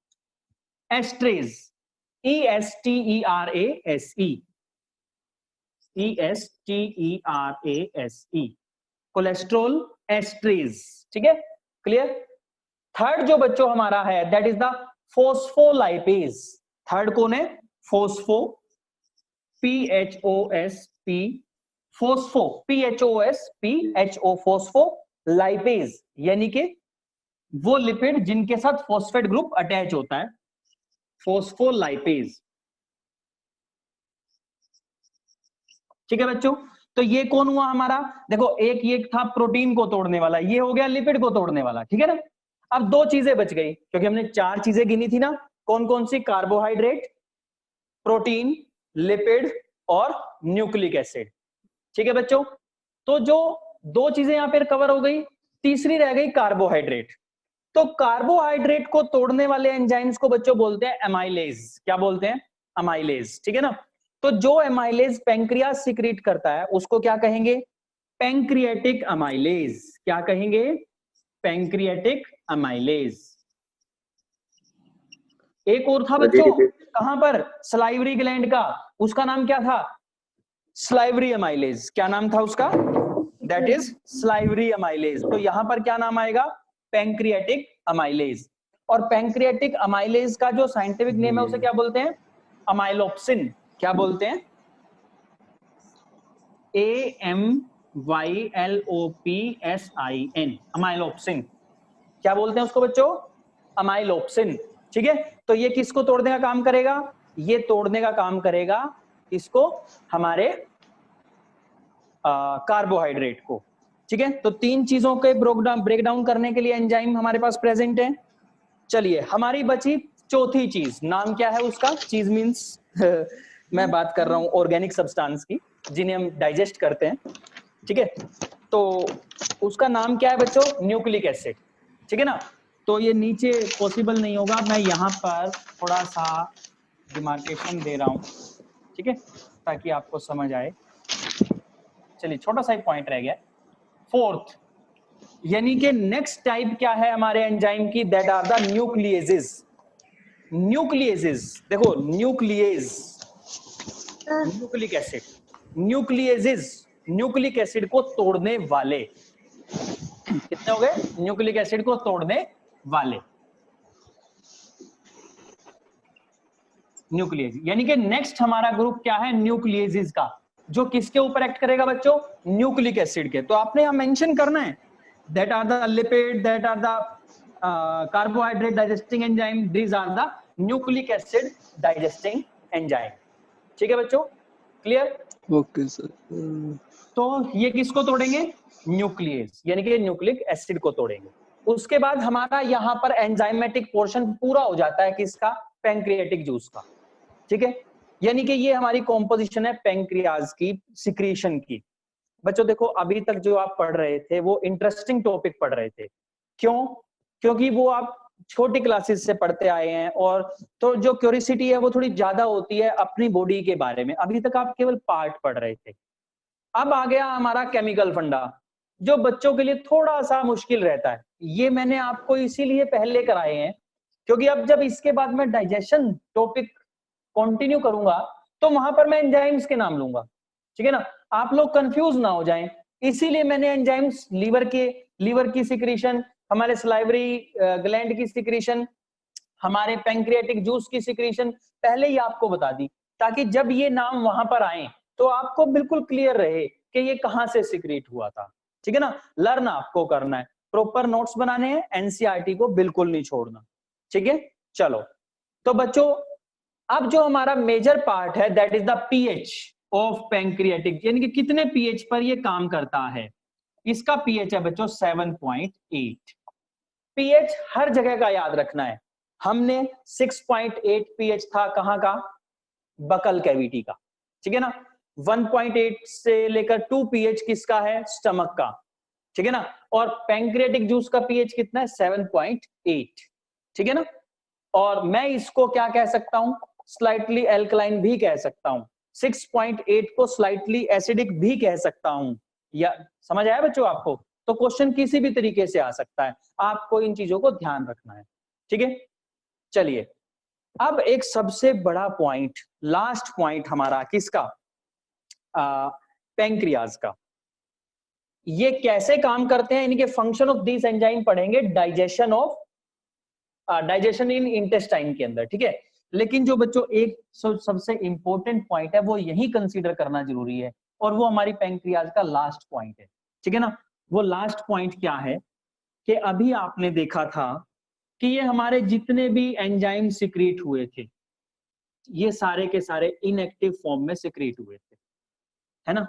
[SPEAKER 1] esterase, ESTERASE, ESTERASE, cholesterol esterase, ठीक है, क्लियर। थर्ड जो बच्चों हमारा है that is the phospholipase. Third कौन है? Phospho, PHOSP, phospho, PHOSPHO, phospho lipase, यानी कि वो लिपिड जिनके साथ फॉस्फेट ग्रुप अटैच होता है, फोस्फोलाइपेज, ठीक है बच्चों। तो ये कौन हुआ हमारा? देखो एक ये था प्रोटीन को तोड़ने वाला, ये हो गया लिपिड को तोड़ने वाला, ठीक है ना। अब 2 चीजें बच गई, क्योंकि हमने 4 चीजें गिनी थी ना। कौन कौन सी? कार्बोहाइड्रेट, प्रोटीन, लिपिड और न्यूक्लिक एसिड, ठीक है बच्चों। तो जो 2 चीजें यहां पर कवर हो गई, तीसरी रह गई कार्बोहाइड्रेट। तो कार्बोहाइड्रेट को तोड़ने वाले एंजाइम्स को बच्चों बोलते हैं एमाइलेज। क्या बोलते हैं? एमाइलेज, ठीक है ना। तो जो एमाइलेज पैंक्रियास सिक्रीट करता है उसको क्या कहेंगे? Pancreatic amylase. क्या कहेंगे? Pancreatic amylase. एक और था बच्चों, कहां पर? सलाइवरी ग्लैंड का, उसका नाम क्या था? Salivary amylase. क्या नाम था उसका? That is salivary amylase. तो यहां पर क्या नाम आएगा? Pancreatic amylase. और पैंक्रियाटिक एमाइलेज का जो साइंटिफिक नेम है उसे क्या बोलते हैं? अमाइलोप्सिन। क्या बोलते हैं? AMYLOPSIN, अमाइलोप्सिन। क्या बोलते हैं उसको बच्चों? अमाइलोप्सिन, ठीक है। तो ये किसको तोड़ने का काम करेगा? ये तोड़ने का काम करेगा इसको, हमारे कार्बोहाइड्रेट को, ठीक है। तो 3 चीजों के ब्रेकडाउन करने के लिए एंजाइम हमारे पास प्रेजेंट है। चलिए हमारी बची चौथी चीज, नाम क्या है उसका? चीज मींस मैं बात कर रहा हूं ऑर्गेनिक सब्सटेंस की, जिन्हें हम डाइजेस्ट करते हैं, ठीक है। तो उसका नाम क्या है बच्चों? न्यूक्लिक एसिड, ठीक है ना। तो ये नीचे पॉसिबल नहीं होगा, मैं यहां पर थोड़ा सा डिमार्केशन दे रहा हूं, ठीक है, ताकि आपको समझ आए। चलिए छोटा सा एक पॉइंट रह गया। फोर्थ, यानी कि नेक्स्ट टाइप क्या है हमारे एंजाइम की? That are the nucleases. Nucleases, देखो nuclease, nucleic acid, nucleases, nucleic acid को तोड़ने वाले। कितने हो गए? न्यूक्लिक एसिड को तोड़ने वाले न्यूक्लिएज। यानी कि नेक्स्ट हमारा ग्रुप क्या है? न्यूक्लिएजेस का, जो किसके ऊपर एक्ट करेगा बच्चों? न्यूक्लिक एसिड के। तो आपने यहां मेंशन करना है that are the lipid, that are the carbohydrate digesting enzyme, these are the nucleic acid digesting enzyme, ठीक है बच्चों, क्लियर?
[SPEAKER 2] Okay sir.
[SPEAKER 1] तो ये किसको तोड़ेंगे? न्यूक्लियस, यानी कि न्यूक्लिक एसिड को तोड़ेंगे। उसके बाद हमारा यहां पर एंजाइमेटिक पोर्शन पूरा हो जाता है किसका? पैंक्रियाटिक जूस का, ठीक है। यानी कि ये हमारी कॉम्पोजिशन है पैंक्रियाज की, सिक्रीशन की। बच्चों देखो अभी तक जो आप पढ़ रहे थे वो इंटरेस्टिंग टॉपिक पढ़ रहे थे। क्यों? क्योंकि वो आप छोटी क्लासेस से पढ़ते आए हैं, और तो जो क्यूरियोसिटी है वो थोड़ी ज्यादा होती है अपनी बॉडी के बारे में। अभी तक आप केवल पार्ट पढ़ रहे थे। अब आ गया हमारा केमिकल फंडा, जो बच्चों के लिए थोड़ा सा मुश्किल रहता है। ये मैंने आपको इसीलिए पहले कराए हैं, क्योंकि अब जब इसके बाद मैं डाइजेशन टॉपिक कंटिन्यू करूंगा तो वहां पर मैं एंजाइम्स के नाम लूंगा, ठीक है ना। आप लोग कंफ्यूज ना हो जाएं, इसीलिए मैंने एंजाइम्स, लीवर की सिक्रीशन, हमारे सलाइवरी ग्लैंड की सिक्रीशन, हमारे पैंक्रियाटिक जूस की सिक्रीशन पहले ही आपको बता दी, ताकि जब ये नाम वहां पर आए तो आपको बिल्कुल क्लियर रहे कि ये कहां से सिक्रीट हुआ था, ठीक है ना। लर्न आपको करना है, प्रॉपर नोट्स बनाने हैं, एनसीईआरटी को बिल्कुल नहीं छोड़ना, ठीक है। चलो तो बच्चों अब जो हमारा मेजर पार्ट है that is the pH. Of pancreatic, यानी कि कितने पीएच पर ये काम करता है। इसका पीएच है बच्चों 7.8। पीएच हर जगह का याद रखना है। हमने 6.8 पीएच था कहां का, बकल कैविटी का, ठीक है ना। 1.8 से लेकर 2 पीएच किसका है, स्टमक का, ठीक है ना। और पैंक्रियाटिक जूस का पीएच कितना है, 7.8, ठीक है ना। और मैं इसको क्या कह सकता हूं, स्लाइटली एल्कलाइन भी कह सकता हूं, 6.8 को स्लाइटली एसिडिक भी कह सकता हूं। या समझ आया बच्चों आपको। तो क्वेश्चन किसी भी तरीके से आ सकता है, आपको इन चीजों को ध्यान रखना है, ठीक है। चलिए अब एक सबसे बड़ा पॉइंट, लास्ट पॉइंट हमारा किसका, पैंक्रियाज का। ये कैसे काम करते हैं, इनके फंक्शन ऑफ दिस एंजाइम पढ़ेंगे digestion of, digestion in intestine के अंदर, ठीक है। लेकिन जो बच्चों एक सबसे इंपॉर्टेंट पॉइंट है वो यही कंसीडर करना जरूरी है, और वो हमारी पैंक्रियाज का लास्ट पॉइंट है, ठीक है ना। वो लास्ट पॉइंट क्या है कि अभी आपने देखा था कि ये हमारे जितने भी एंजाइम सिक्रीट हुए थे, ये सारे के सारे इनएक्टिव फॉर्म में सिक्रीट हुए थे, है ना,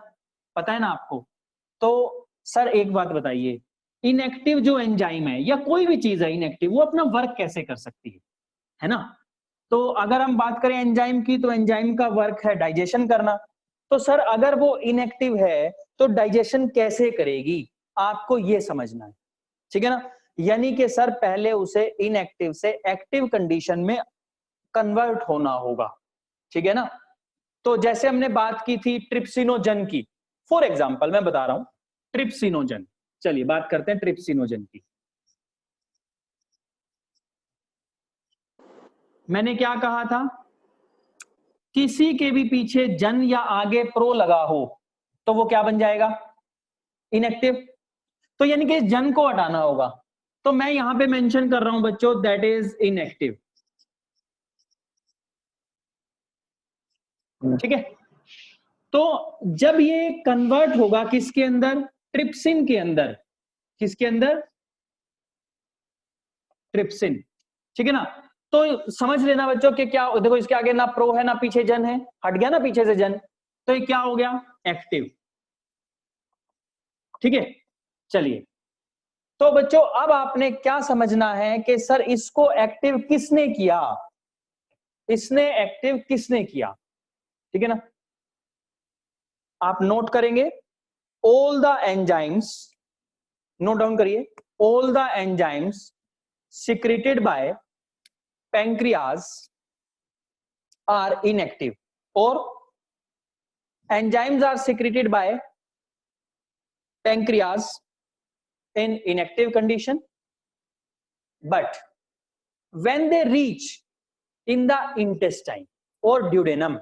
[SPEAKER 1] पता है ना आपको। तो सर एक बात बताइए, इनएक्टिव जो एंजाइम है या कोई भी चीज है इनएक्टिव, वो अपना वर्क कैसे कर सकती है ना। तो अगर हम बात करें एंजाइम की, तो एंजाइम का वर्क है डाइजेशन करना। तो सर अगर वो इनएक्टिव है तो डाइजेशन कैसे करेगी, आपको ये समझना है, ठीक है ना। यानी कि सर पहले उसे इनएक्टिव से एक्टिव कंडीशन में कन्वर्ट होना होगा, ठीक है ना। तो जैसे हमने बात की थी ट्रिप्सिनोजन की, फॉर एग्जांपल मैं बता रहा हूं ट्रिप्सिनोजन, चलिए बात करते हैं ट्रिप्सिनोजन की। मैंने क्या कहा था, किसी के भी पीछे जन या आगे प्रो लगा हो तो वो क्या बन जाएगा, इनएक्टिव। तो यानी कि जन को हटाना होगा, तो मैं यहां पे मेंशन कर रहा हूं बच्चों दैट इज इनएक्टिव, ठीक है। तो जब ये कन्वर्ट होगा किसके अंदर, ट्रिप्सिन के अंदर, किसके अंदर, ट्रिप्सिन, ठीक है ना। तो समझ लेना बच्चों कि क्या, देखो इसके आगे ना प्रो है ना पीछे जन है, हट गया ना पीछे से जन, तो ये क्या हो गया, एक्टिव, ठीक है। चलिए तो बच्चों अब आपने क्या समझना है कि सर इसको एक्टिव किसने किया, इसने एक्टिव किसने किया, ठीक है ना। आप नोट करेंगे, all the enzymes, note down करिए, all the enzymes secreted by pancreas are inactive, or enzymes are secreted by pancreas in inactive condition, but when they reach in the intestine or duodenum,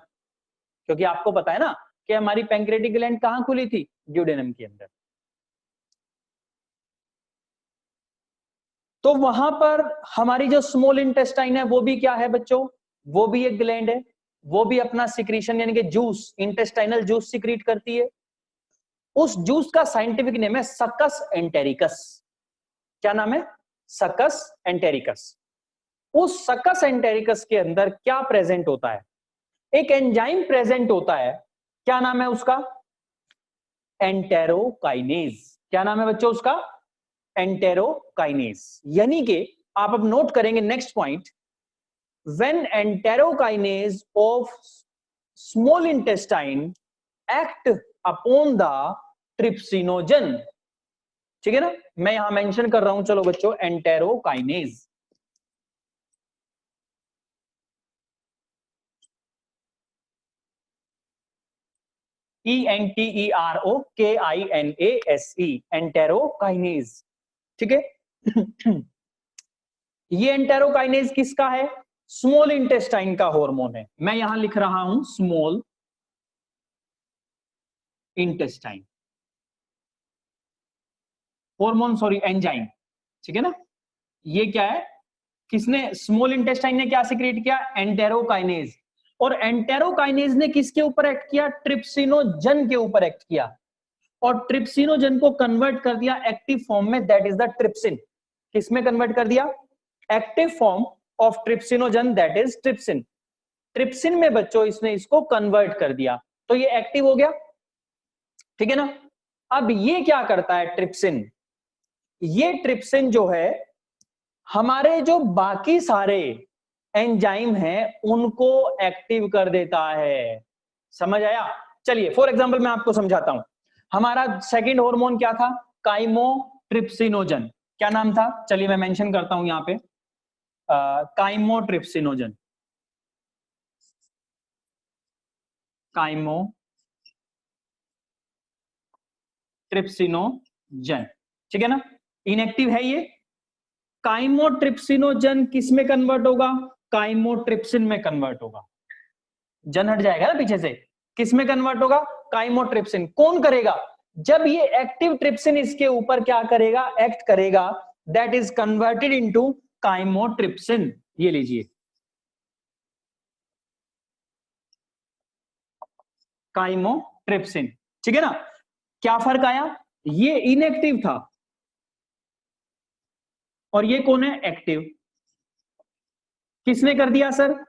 [SPEAKER 1] क्योंकि आपको पता है ना कि हमारी pancreatic gland कहां खुली थी, ड्यूडेनम के अंदर। तो वहां पर हमारी जो स्मॉल इंटेस्टाइन है वो भी क्या है बच्चों, वो भी एक ग्लैंड है, वो भी अपना सिक्रीशन यानी कि जूस, इंटेस्टाइनल जूस सिक्रीट करती है। उस जूस का साइंटिफिक नेम है सकस एंटेरिकस। क्या नाम है, सकस एंटेरिकस। उस सकस एंटेरिकस के अंदर क्या प्रेजेंट होता है, एक एंजाइम प्रेजेंट होता है, क्या नाम है उसका, एंटेरोकाइनेज। क्या नाम है बच्चों उसका, एंटेरोकाइनेज। यानी कि आप अब नोट करेंगे next point, when enterokinase of small intestine act upon the trypsinogen, ठीक है ना। मैं यहां मेंशन कर रहा हूं, चलो बच्चों, एंटेरोकाइनेज, ENTEROKINASE, एंटेरोकाइनेज, ठीक है। ये एंटेरोकाइनेज किसका है, स्मॉल इंटेस्टाइन का हार्मोन है। मैं यहां लिख रहा हूं small intestine hormone, sorry enzyme, ठीक है ना। ये क्या है, किसने, स्मॉल इंटेस्टाइन ने क्या सिक्रेट किया, एंटेरोकाइनेज। और एंटेरोकाइनेज ने किसके ऊपर एक्ट किया, ट्रिप्सिनोजन के ऊपर एक्ट किया, और ट्रिप्सिनोजन को कन्वर्ट कर दिया एक्टिव फॉर्म में, दैट इज द ट्रिप्सिन। किसमें कन्वर्ट कर दिया, active form of trypsinogen, that is trypsin. Trypsin में बच्चों इसने इसको कन्वर्ट कर दिया। तो ये एक्टिव हो गया, ठीक है ना। अब ये क्या करता है ट्रिप्सिन, ये ट्रिप्सिन जो है हमारे जो बाकी सारे एंजाइम हैं उनको एक्टिव कर देता है, समझ आया। चलिए फॉर एग्जांपल मैं आपको समझाता हूं। हमारा सेकंड हार्मोन क्या था, काइमोट्रिप्सिनोजन, क्या नाम था, चलिए मैं मेंशन करता हूं यहां पे, काइमोट्रिप्सिनोजन, काइमोट्रिप्सिनोजन, ठीक है ना, इनएक्टिव है ये। काइमोट्रिप्सिनोजन किस में कन्वर्ट होगा, काइमोट्रिप्सिन में कन्वर्ट होगा, जन हट जाएगा ना पीछे से, किस में कन्वर्ट होगा, काइमोट्रिप्सिन। कौन करेगा, जब ये एक्टिव ट्रिप्सिन इसके ऊपर क्या करेगा, एक्ट करेगा, that is converted into chymotrypsin. ये लीजिए काइमोट्रिप्सिन, ठीक है ना। क्या फर्क आया, ये इनएक्टिव था और ये कौन है, एक्टिव। किसने कर दिया सर,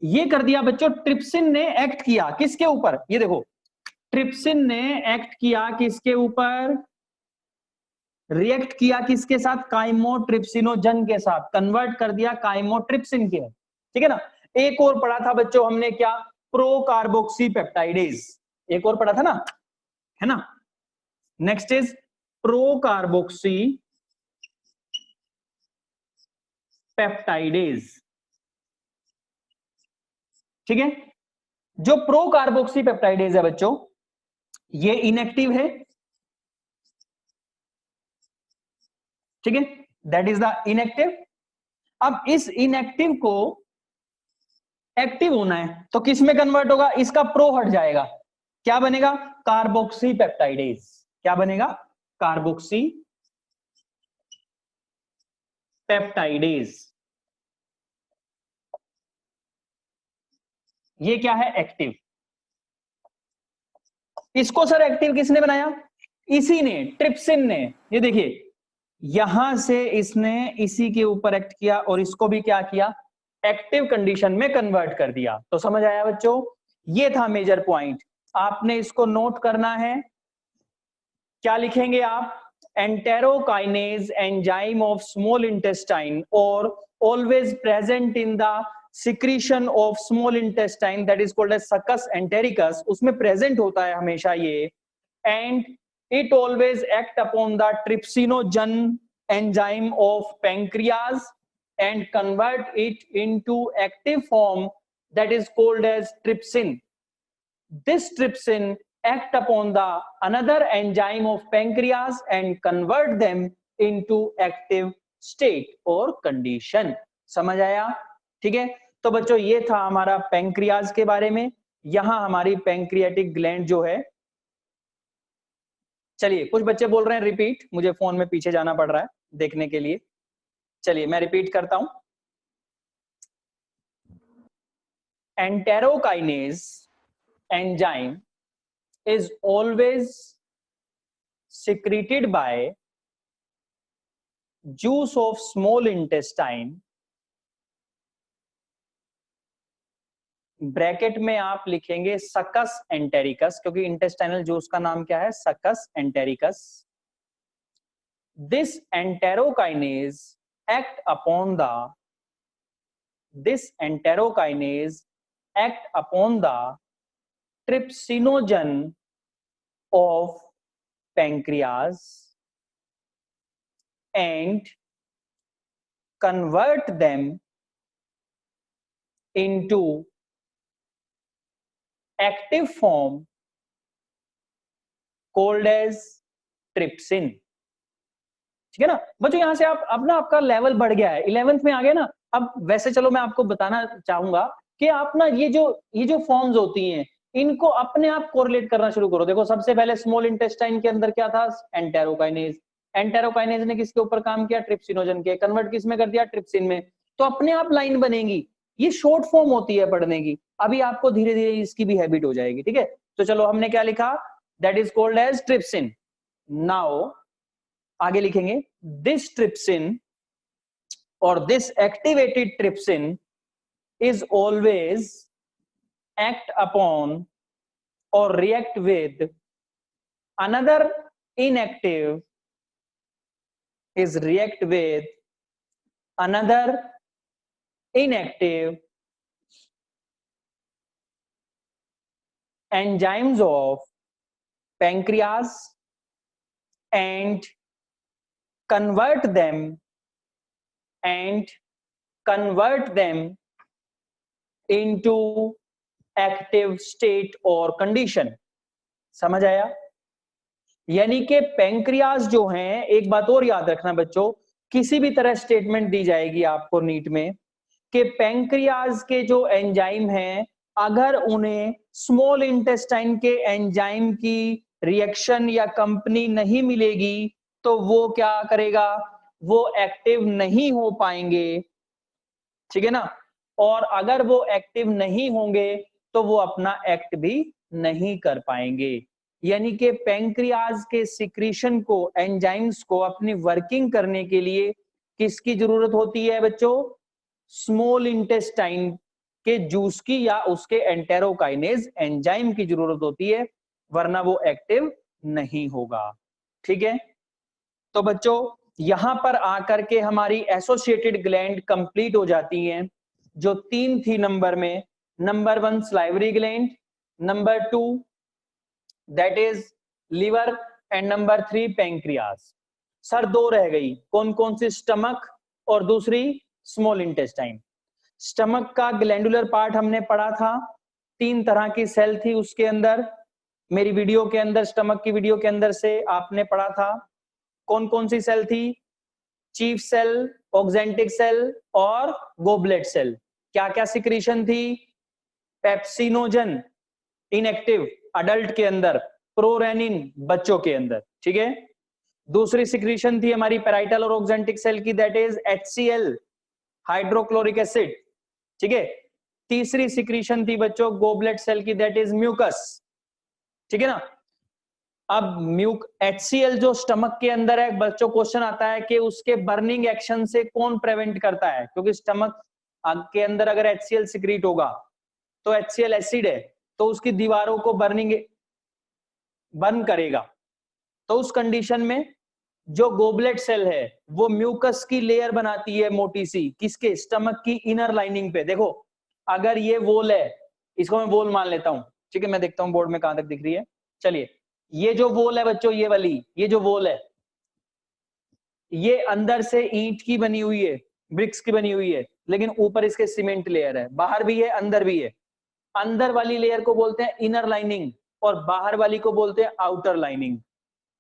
[SPEAKER 1] ये कर दिया बच्चों, ट्रिप्सिन ने एक्ट किया किसके ऊपर, ये देखो ट्रिप्सिन ने एक्ट किया किसके ऊपर, रिएक्ट किया किसके साथ, काइमोट्रिप्सिनोजन के साथ, कन्वर्ट कर दिया काइमोट्रिप्सिन के, ठीक है ना। एक और पढ़ा था बच्चों हमने क्या, प्रोकार्बोक्सी पेप्टाइडेज, एक और पढ़ा था ना, है ना। नेक्स्ट इज प्रोकार्बोक्सी पेप्टाइडेज, ठीक है। जो प्रोकार्बोक्सी पेप्टाइडेज है बच्चों, ये इनएक्टिव है, ठीक है, दैट इज द इनएक्टिव। अब इस इनएक्टिव को एक्टिव होना है तो किस में कन्वर्ट होगा, इसका प्रो हट जाएगा, क्या बनेगा, कार्बोक्सी पेप्टाइडेज, क्या बनेगा, कार्बोक्सी पेप्टाइडेज, ये क्या है, एक्टिव। इसको सर एक्टिव किसने बनाया, इसी ने, ट्रिप्सिन ने, ये देखिए यहां से इसने इसी के ऊपर एक्ट किया और इसको भी क्या किया, एक्टिव कंडीशन में कन्वर्ट कर दिया। तो समझ आया बच्चों, ये था मेजर पॉइंट, आपने इसको नोट करना है। क्या लिखेंगे आप, enterokinase enzyme of small intestine और always present in the secretion of small intestine, that is called as succus entericus, उसमें प्रेजेंट होता है हमेशा ये, and it always act upon the trypsinogen enzyme of pancreas and convert it into active form, that is called as trypsin. This trypsin act upon the another enzyme of pancreas and convert them into active state or condition. समझ आया, ठीक है। तो बच्चों ये था हमारा pancreas के बारे में। यहां हमारी पैंक्रियाटिक ग्लैंड जो है, चलिए कुछ बच्चे बोल रहे हैं रिपीट, मुझे फोन में पीछे जाना पड़ रहा है देखने के लिए, चलिए मैं रिपीट करता हूं। Enterokinase enzyme is always secreted by juice of small intestine, bracket में आप लिखेंगे सकस एंटेरिकस, क्योंकि इंटेस्टाइनल जूस का नाम क्या है, सकस entericus. This enterokinase act upon the, this enterokinase act upon the trypsinogen of pancreas and convert them into active form called as trypsin, ठीक है ना बच्चों। यहां से आप अब ना आपका लेवल बढ़ गया है, 11th में आ गया ना। अब वैसे चलो मैं आपको बताना चाहूंगा कि आप ना ये जो फॉर्म्स होती हैं इनको अपने आप कोरिलेट करना शुरू करो। देखो सबसे पहले स्मॉल इंटेस्टाइन के अंदर क्या था, एंटेरोकाइनेज, एंटेरोकाइनेज ने किसके ऊपर काम किया, ट्रिप्सिनोजन के, कन्वर्ट किस में कर दिया, ट्रिप्सिन में, तो अपने आप लाइन बनेगी। ये शॉर्ट फॉर्म होती है पढ़ने की, अभी आपको धीरे धीरे इसकी भी हैबिट हो जाएगी, ठीक है। तो चलो हमने क्या लिखा, that is called as trypsin. Now आगे लिखेंगे, this trypsin or this activated trypsin is always act upon or react with another inactive is react with another inactive enzymes of pancreas and convert them into active state और condition. समझ आया? यानी कि pancreas जो हैं, एक बात और याद रखना बच्चों, किसी भी तरह स्टेटमेंट दी जाएगी आपको नीट में कि पैंक्रियाज के जो एंजाइम हैं, अगर उन्हें स्मॉल इंटेस्टाइन के एंजाइम की रिएक्शन या कंपनी नहीं मिलेगी तो वो क्या करेगा, वो एक्टिव नहीं हो पाएंगे, ठीक है ना। और अगर वो एक्टिव नहीं होंगे तो वो अपना एक्ट भी नहीं कर पाएंगे। यानी कि पैंक्रियाज के सिक्रीशन को, एंजाइम्स को अपनी वर्किंग करने के लिए किसकी जरूरत होती है बच्चों? स्मॉल इंटेस्टाइन के जूस की या उसके एंटेरोकाइनेज एंजाइम की जरूरत होती है, वरना वो एक्टिव नहीं होगा। ठीक है, तो बच्चों यहां पर आकर के हमारी एसोसिएटेड ग्लैंड कंप्लीट हो जाती हैं, जो 3 थी नंबर में। Number 1 salivary gland, number 2 that is liver and number 3 pancreas. Sir 2 रह गई, कौन कौन सी? स्टमक और दूसरी स्मॉल इंटेस्टाइन। स्टमक का ग्लैंडुलर पार्ट हमने पढ़ा था, 3 तरह की सेल थी उसके अंदर। मेरी वीडियो के अंदर, स्टमक की वीडियो के अंदर से आपने पढ़ा था। कौन कौन सी सेल थी? चीफ सेल, ऑक्जेंटिक सेल और गोबलेट सेल। क्या क्या सिक्रीशन थी? पेप्सिनोजन इनएक्टिव अडल्ट के अंदर, प्रोरेनिन बच्चों के अंदर, ठीक है। दूसरी सिक्रीशन थी हमारी पैराइटल और ऑक्जेंटिक सेल की, that is HCl hydrochloric acid, ठीक है। तीसरी सिक्रीशन थी बच्चों गोबलेट सेल की, दैट इज म्यूकस, ठीक है ना। अब HCl जो स्टमक के अंदर है, बच्चों क्वेश्चन आता है कि उसके बर्निंग एक्शन से कौन प्रिवेंट करता है, क्योंकि स्टमक के अंदर अगर HCl सिक्रीट होगा तो HCl एसिड है, तो उसकी दीवारों को बर्न करेगा। तो उस कंडीशन में जो गोबलेट सेल है वो म्यूकस की लेयर बनाती है मोटी सी, किसके? स्टमक की इनर लाइनिंग पे। देखो अगर ये वॉल है, इसको मैं वॉल मान लेता हूं, ठीक है। मैं देखता हूं बोर्ड में कहां तक दिख रही है। चलिए, ये जो वॉल है बच्चों, ये वाली, ये जो वॉल है, ये अंदर से ईंट की बनी हुई है, ब्रिक्स की बनी हुई है, लेकिन ऊपर इसके सीमेंट लेयर है, बाहर भी है अंदर भी है। अंदर वाली लेयर को बोलते हैं इनर लाइनिंग और बाहर वाली को बोलते हैं आउटर लाइनिंग।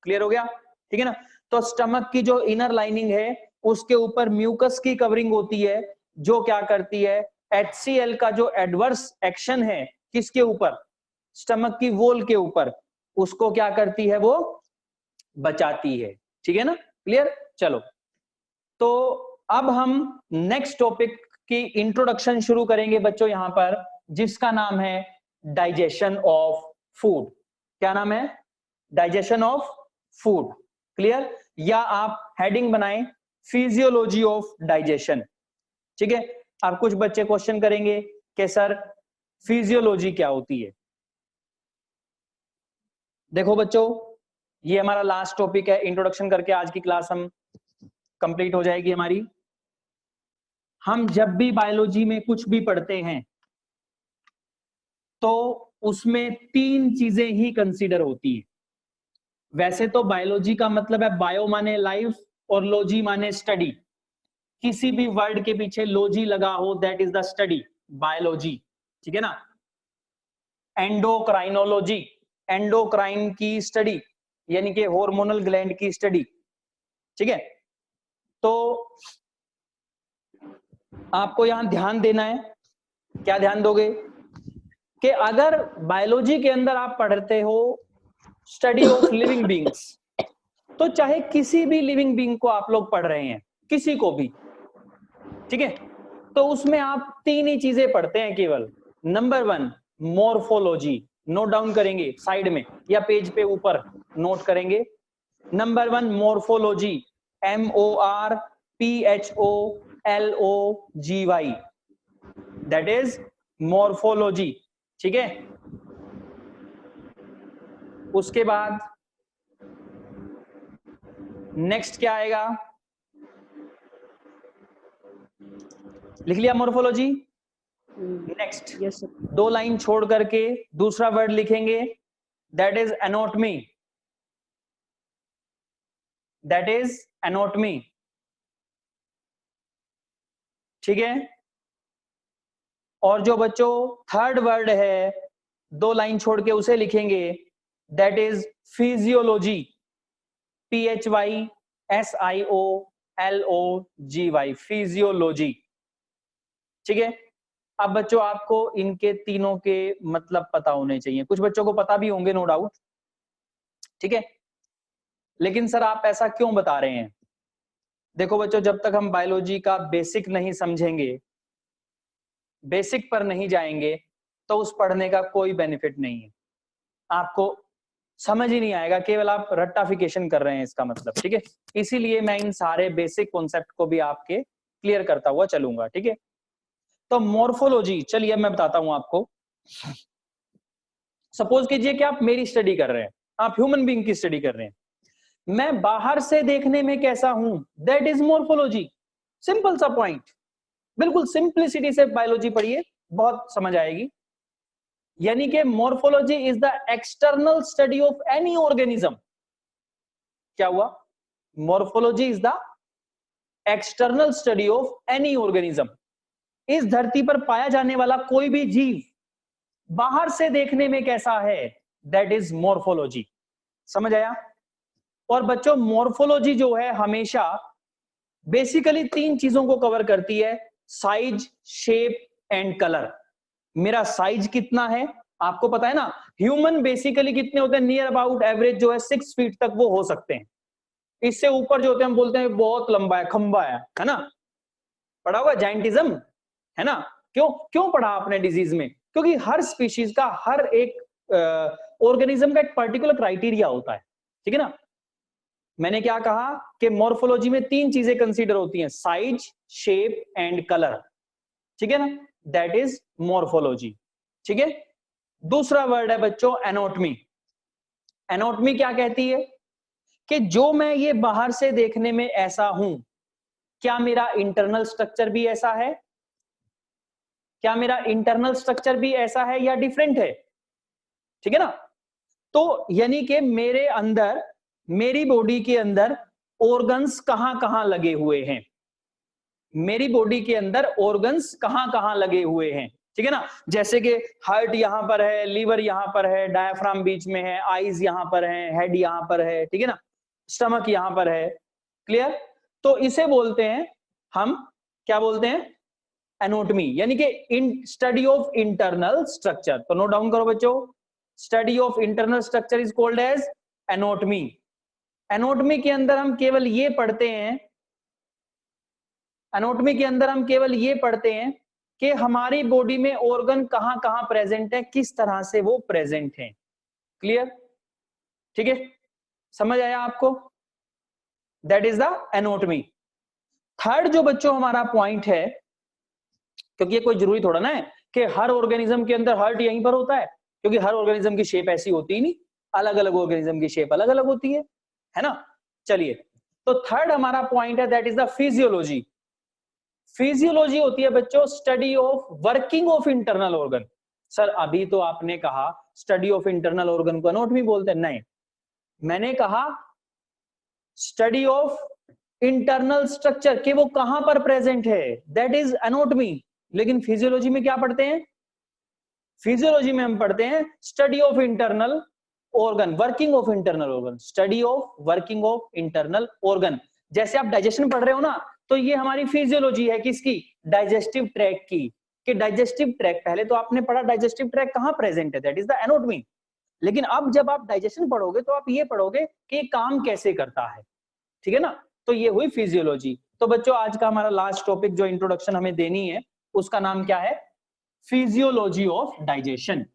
[SPEAKER 1] क्लियर हो गया? ठीक है ना। तो स्टमक की जो इनर लाइनिंग है उसके ऊपर म्यूकस की कवरिंग होती है, जो क्या करती है, HCl का जो एडवर्स एक्शन है किसके ऊपर? स्टमक की वॉल के ऊपर, उसको क्या करती है, वो बचाती है। ठीक है ना, क्लियर? चलो, तो अब हम नेक्स्ट टॉपिक की इंट्रोडक्शन शुरू करेंगे बच्चों यहां पर, जिसका नाम है डाइजेशन ऑफ फूड। क्या नाम है? Digestion of food. क्लियर? या आप हेडिंग बनाएं फिजियोलॉजी ऑफ डाइजेशन। ठीक है। अब कुछ बच्चे क्वेश्चन करेंगे कि सर फिजियोलॉजी क्या होती है। देखो बच्चों, ये हमारा लास्ट टॉपिक है, इंट्रोडक्शन करके आज की क्लास हम कंप्लीट हो जाएगी हमारी। हम जब भी बायोलॉजी में कुछ भी पढ़ते हैं तो उसमें 3 चीजें ही कंसीडर होती है। वैसे तो बायोलॉजी का मतलब है बायो माने लाइफ और लॉजी माने स्टडी। किसी भी वर्ड के पीछे लॉजी लगा हो, that is the study, biology. ठीक है ना। एंडोक्राइनोलॉजी, एंडोक्राइन की स्टडी, यानी कि हार्मोनल ग्लैंड की स्टडी। ठीक है। तो आपको यहां ध्यान देना है, क्या ध्यान दोगे कि अगर बायोलॉजी के अंदर आप पढ़ते हो स्टडी ऑफ लिविंग बींग्स, तो चाहे किसी भी लिविंग बींग को आप लोग पढ़ रहे हैं, किसी को भी, ठीक है, तो उसमें आप 3 ही चीजें पढ़ते हैं केवल। नंबर 1 मॉर्फोलॉजी, नोट डाउन करेंगे साइड में या पेज पे ऊपर नोट करेंगे। Number 1 morphology, MORPHOLOGY, that is morphology. ठीक है। उसके बाद नेक्स्ट क्या आएगा, लिख लिया morphology. Next
[SPEAKER 2] yes sir.
[SPEAKER 1] 2 line छोड़ करके दूसरा वर्ड लिखेंगे, that is anatomy, that is anatomy, ठीक है। और जो बच्चों थर्ड वर्ड है 2 लाइन छोड़ के उसे लिखेंगे, that is physiology, PHYSIOLOGY, physiology, ठीक है। अब बच्चों आपको इनके तीनों के मतलब पता होने चाहिए, कुछ बच्चों को पता भी होंगे नो डाउट, ठीक है। लेकिन सर आप ऐसा क्यों बता रहे हैं? देखो बच्चों, जब तक हम बायोलॉजी का बेसिक नहीं समझेंगे, बेसिक पर नहीं जाएंगे, तो उस पढ़ने का कोई बेनिफिट नहीं है, आपको समझ ही नहीं आएगा, केवल आप रट्टाफिकेशन कर रहे हैं इसका मतलब, ठीक है। इसीलिए मैं इन सारे बेसिक कॉन्सेप्ट को भी आपके क्लियर करता हुआ चलूंगा, ठीक है। तो मॉर्फोलॉजी, चलिए अब मैं बताता हूं आपको। सपोज कीजिए कि आप मेरी स्टडी कर रहे हैं, आप ह्यूमन बीइंग की स्टडी कर रहे हैं, मैं बाहर से देखने में कैसा हूं, दैट इज मॉर्फोलॉजी। सिंपल सा पॉइंट, बिल्कुल सिंप्लिसिटी से बायोलॉजी पढ़िए, बहुत समझ आएगी। यानी कि morphology is the external study of any organism. क्या हुआ? Morphology is the external study of any organism. इस धरती पर पाया जाने वाला कोई भी जीव बाहर से देखने में कैसा है, दैट इज मॉर्फोलॉजी। समझ आया? और बच्चों मॉर्फोलॉजी जो है हमेशा बेसिकली 3 चीजों को कवर करती है, साइज, शेप एंड कलर। मेरा साइज कितना है, आपको पता है ना, ह्यूमन बेसिकली कितने होते हैं, नियर अबाउट एवरेज जो है 6 फीट तक वो हो सकते हैं। इससे ऊपर जो होते हैं हम बोलते हैं बहुत लंबा है, खंबा है ना, पढ़ा हुआ जाइंटिज्म, है ना। क्यों क्यों पढ़ा आपने डिजीज में? क्योंकि हर स्पीशीज का, हर एक ऑर्गेनिज्म का एक पर्टिकुलर क्राइटेरिया होता है, ठीक है ना। मैंने क्या कहा कि मॉर्फोलॉजी में 3 चीजें कंसीडर होती हैं, साइज, शेप एंड कलर, ठीक है ना, दैट इज मॉर्फोलॉजी, ठीक है। दूसरा वर्ड है बच्चों एनाटॉमी। एनाटॉमी क्या कहती है कि जो मैं ये बाहर से देखने में ऐसा हूं, क्या मेरा इंटरनल स्ट्रक्चर भी ऐसा है, क्या मेरा इंटरनल स्ट्रक्चर भी ऐसा है या डिफरेंट है, ठीक है ना। तो यानी कि मेरे अंदर, मेरी बॉडी के अंदर ऑर्गन्स कहां कहां लगे हुए हैं, मेरी बॉडी के अंदर ऑर्गन्स कहां कहां लगे हुए हैं, ठीक है ना। जैसे कि हार्ट यहां पर है, लीवर यहां पर है, डायफ्राम बीच में है, आईज यहां पर है, हेड यहां पर है, ठीक है ना, स्टमक यहां पर है, क्लियर। तो इसे बोलते हैं हम, क्या बोलते हैं, एनाटॉमी, यानी कि in study of internal structure. तो नोट डाउन करो बच्चों, study of internal structure is called as anatomy. Anatomy के अंदर हम केवल ये पढ़ते हैं, एनाटॉमी के अंदर हम केवल ये पढ़ते हैं कि हमारी बॉडी में ऑर्गन कहां कहां प्रेजेंट है, किस तरह से वो प्रेजेंट है, क्लियर, ठीक है, समझ आया आपको, that is the anatomy. Third जो बच्चों हमारा पॉइंट है, क्योंकि ये कोई जरूरी थोड़ा ना है कि हर ऑर्गेनिज्म के अंदर हार्ट यहीं पर होता है, क्योंकि हर ऑर्गेनिज्म की शेप ऐसी होती ही नहीं, अलग अलग ऑर्गेनिज्म की शेप अलग अलग होती है ना। चलिए, तो थर्ड हमारा पॉइंट है that is the physiology. Physiology होती है बच्चों study of working of internal organ. Sir अभी तो आपने कहा स्टडी ऑफ इंटरनल ऑर्गन को एनाटॉमी बोलते हैं, नहीं, मैंने कहा स्टडी ऑफ इंटरनल स्ट्रक्चर के वो कहां पर प्रेजेंट है, दैट इज एनाटॉमी। लेकिन फिजियोलॉजी में क्या पढ़ते हैं, फिजियोलॉजी में हम पढ़ते हैं study of internal organ, working of internal organ, study of working of internal organ. जैसे आप डाइजेशन पढ़ रहे हो ना, तो ये हमारी फिजियोलॉजी है, किसकी, डाइजेस्टिव ट्रैक्ट की, कि डाइजेस्टिव ट्रैक्ट, पहले तो आपने पढ़ा डाइजेस्टिव ट्रैक्ट कहां प्रेजेंट है, दैट इज द एनाटॉमी। लेकिन अब जब आप डाइजेशन पढ़ोगे तो आप ये पढ़ोगे कि काम कैसे करता है, ठीक है ना। तो ये हुई फिजियोलॉजी। तो बच्चों आज का हमारा लास्ट टॉपिक जो इंट्रोडक्शन हमें देनी है उसका नाम क्या है, physiology of digestion.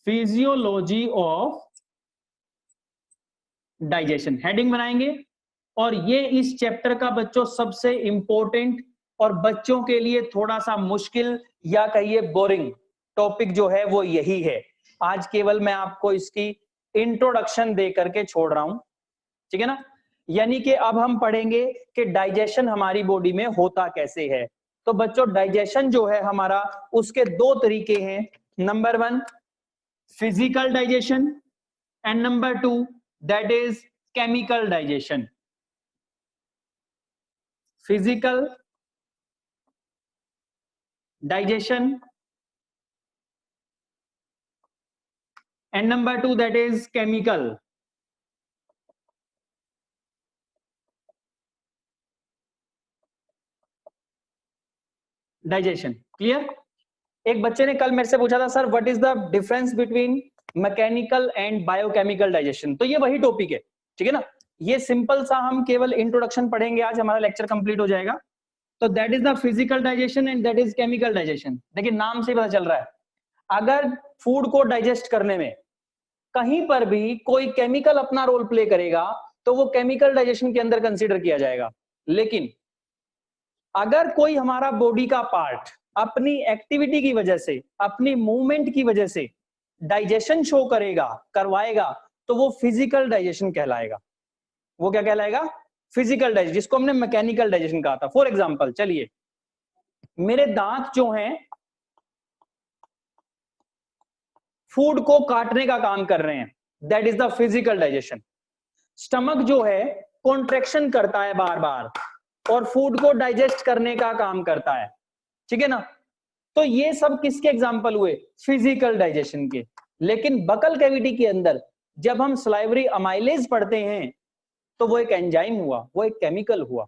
[SPEAKER 1] Physiology of digestion heading बनाएंगे, और ये इस चैप्टर का बच्चों सबसे इंपॉर्टेंट और बच्चों के लिए थोड़ा सा मुश्किल या कहिए बोरिंग टॉपिक जो है वो यही है। आज केवल मैं आपको इसकी इंट्रोडक्शन दे करके छोड़ रहा हूं, ठीक है ना। यानी कि अब हम पढ़ेंगे कि डाइजेशन हमारी बॉडी में होता कैसे है। तो बच्चों डाइजेशन जो है हमारा, उसके दो तरीके हैं। Number 1 physical digestion and number 2 that is chemical digestion. Physical digestion and number 2 that is chemical digestion। Clear. एक बच्चे ने कल मेरे से पूछा था sir what is the difference between mechanical and biochemical digestion. तो ये वही टॉपिक है, ठीक है ना। ये सिंपल सा हम केवल इंट्रोडक्शन पढ़ेंगे, आज हमारा लेक्चर कंप्लीट हो जाएगा। तो that is the physical digestion and that is chemical digestion. देखिए नाम से पता चल रहा है, अगर फूड को डाइजेस्ट करने में कहीं पर भी कोई केमिकल अपना रोल प्ले करेगा तो वो केमिकल डाइजेशन के अंदर कंसीडर किया जाएगा। लेकिन अगर कोई हमारा बॉडी का पार्ट अपनी एक्टिविटी की वजह से, अपनी मूवमेंट की वजह से डाइजेशन शो करेगा, करवाएगा, तो वो फिजिकल डाइजेशन कहलाएगा। वो क्या कहलाएगा? फिजिकल डाइजेशन, जिसको हमने मैकेनिकल डाइजेशन कहा था। फॉर एग्जांपल चलिए, मेरे दांत जो हैं फूड को काटने का काम कर रहे हैं, that is the physical digestion. Stomach जो है कॉन्ट्रैक्शन करता है बार बार और फूड को डाइजेस्ट करने का काम करता है, ठीक है ना। तो ये सब किसके एग्जांपल हुए? फिजिकल डाइजेशन के। लेकिन बकल कैविटी के अंदर जब हम सलाइवरी अमाइलेज पढ़ते हैं तो वो एक एंजाइम हुआ, वो एक केमिकल हुआ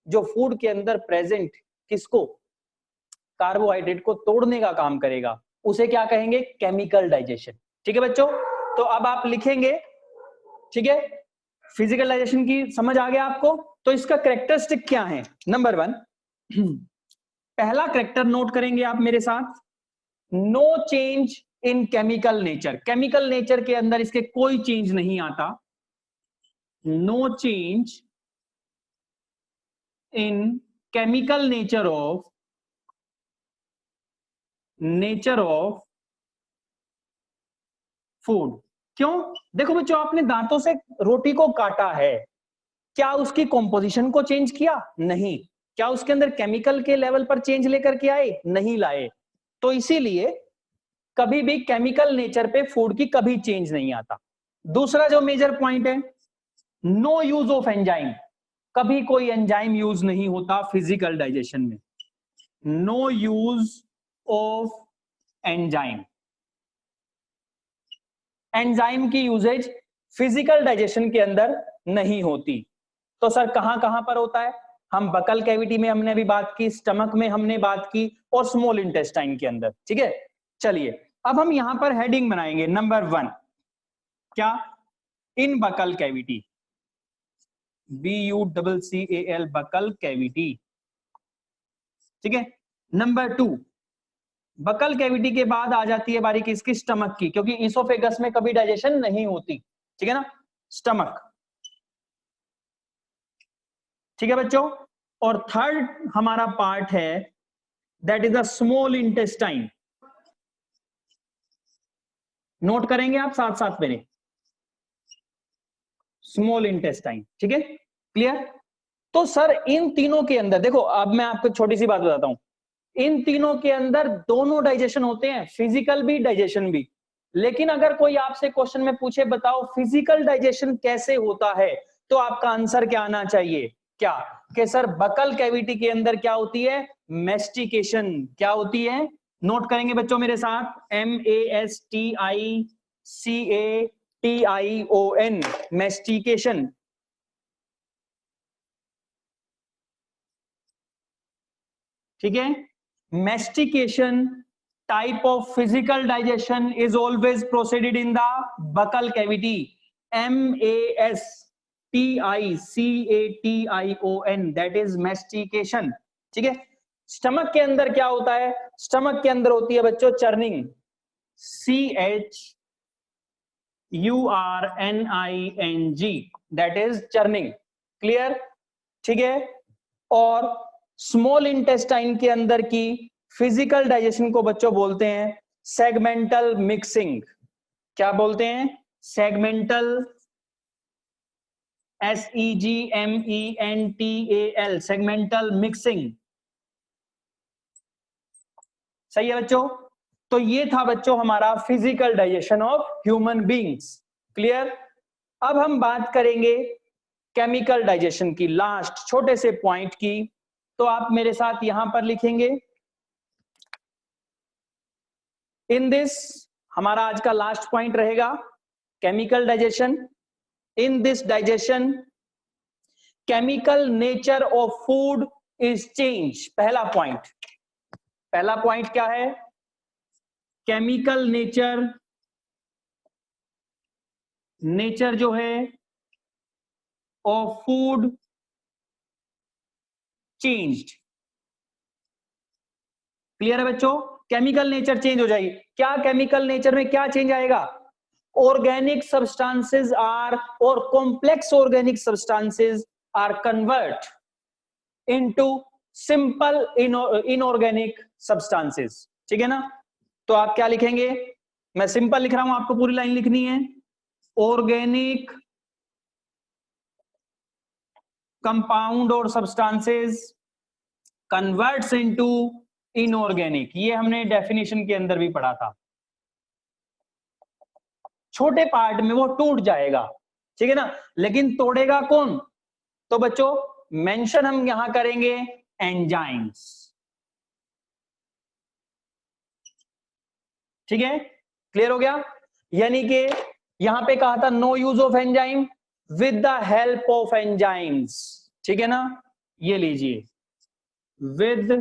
[SPEAKER 1] जो फूड के अंदर प्रेजेंट किसको, कार्बोहाइड्रेट को तोड़ने का काम करेगा। उसे क्या कहेंगे? Chemical digestion. ठीक है बच्चों, तो अब आप लिखेंगे, ठीक है। फिजिकल डाइजेशन की समझ आ गया आपको। तो इसका कैरेक्टरिस्टिक क्या है? नंबर 1 पहला कैरेक्टर नोट करेंगे आप मेरे साथ, no change in chemical nature. Chemical nature के अंदर इसके कोई चेंज नहीं आता। No change in chemical nature of food. क्यों? देखो बच्चों, आपने दांतों से रोटी को काटा है, क्या उसकी कॉम्पोजिशन को चेंज किया? नहीं। क्या उसके अंदर केमिकल के लेवल पर चेंज लेकर के आए? नहीं लाए। तो इसीलिए कभी भी केमिकल नेचर पे फूड की कभी चेंज नहीं आता। दूसरा जो मेजर पॉइंट है, नो यूज ऑफ एंजाइम। कभी कोई एंजाइम यूज नहीं होता फिजिकल डाइजेशन में। No use of enzyme. Enzyme की यूजेज फिजिकल डाइजेशन के अंदर नहीं होती। तो सर कहां कहां पर होता है? हम बकल कैविटी में हमने अभी बात की, स्टमक में हमने बात की, और स्मॉल इंटेस्टाइन के अंदर, ठीक है। चलिए अब हम यहां पर हेडिंग बनाएंगे। नंबर 1 क्या? In buccal cavity, BUCCAL buccal cavity, ठीक है। नंबर 2 बकल कैविटी के बाद आ जाती है बारी किसकी? स्टमक की, क्योंकि इसोफेगस में कभी डाइजेशन नहीं होती, ठीक है ना। स्टमक, ठीक है बच्चों। और थर्ड हमारा पार्ट है that is the small intestine. Note करेंगे आप साथ साथ मेरे, स्मॉल इंटेस्टाइन, ठीक है। क्लियर? तो सर इन तीनों के अंदर देखो, अब मैं आपको छोटी सी बात बताता हूं। इन तीनों के अंदर दोनों डाइजेशन होते हैं, फिजिकल भी डाइजेशन भी। लेकिन अगर कोई आपसे क्वेश्चन में पूछे बताओ फिजिकल डाइजेशन कैसे होता है, तो आपका आंसर क्या आना चाहिए? क्या? कि सर बकल कैविटी के अंदर क्या होती है? मेस्टिकेशन। क्या होती है? नोट करेंगे बच्चों मेरे साथ, MESTICATION, मेस्टिकेशन। ठीक है। Mastication type of physical digestion is always proceeded in the buccal cavity, MESTICATION, that is mastication, ठीक है। स्टमक के अंदर क्या होता है? स्टमक के अंदर होती है बच्चों churning, CHURNING, that is churning। Clear? ठीक है। और स्मॉल इंटेस्टाइन के अंदर की फिजिकल डाइजेशन को बच्चों बोलते हैं सेगमेंटल मिक्सिंग। क्या बोलते हैं? Segmental, SEGMENTAL, segmental mixing. सही है बच्चों? तो ये था बच्चों हमारा physical digestion of human beings. Clear? अब हम बात करेंगे केमिकल डाइजेशन की, लास्ट छोटे से पॉइंट की। तो आप मेरे साथ यहां पर लिखेंगे, इन दिस, हमारा आज का लास्ट पॉइंट रहेगा chemical digestion. In this digestion chemical nature of food is change. पहला पॉइंट, पहला पॉइंट क्या है? केमिकल नेचर, नेचर जो है ऑफ फूड चेंज्ड। क्लियर है बच्चों? केमिकल नेचर चेंज हो जाएगी। क्या केमिकल नेचर में क्या चेंज आएगा? ऑर्गेनिक सब्सटेंसेस आर, और complex organic substances are convert into simple inorganic substances. ठीक है ना? तो आप क्या लिखेंगे? मैं सिंपल लिख रहा हूं, आपको पूरी लाइन लिखनी है। ऑर्गेनिक कंपाउंड और सब्सटेंसेस कन्वर्ट्स इनटू इनऑर्गेनिक। ये हमने डेफिनेशन के अंदर भी पढ़ा था। छोटे पार्ट में वो टूट जाएगा, ठीक है ना, लेकिन तोड़ेगा कौन? तो बच्चों मेंशन हम यहां करेंगे एंजाइम्स। ठीक है? क्लियर हो गया? यानी कि यहां पे कहा था no use of enzyme, with the help of enzymes. ठीक है ना? ये लीजिए, with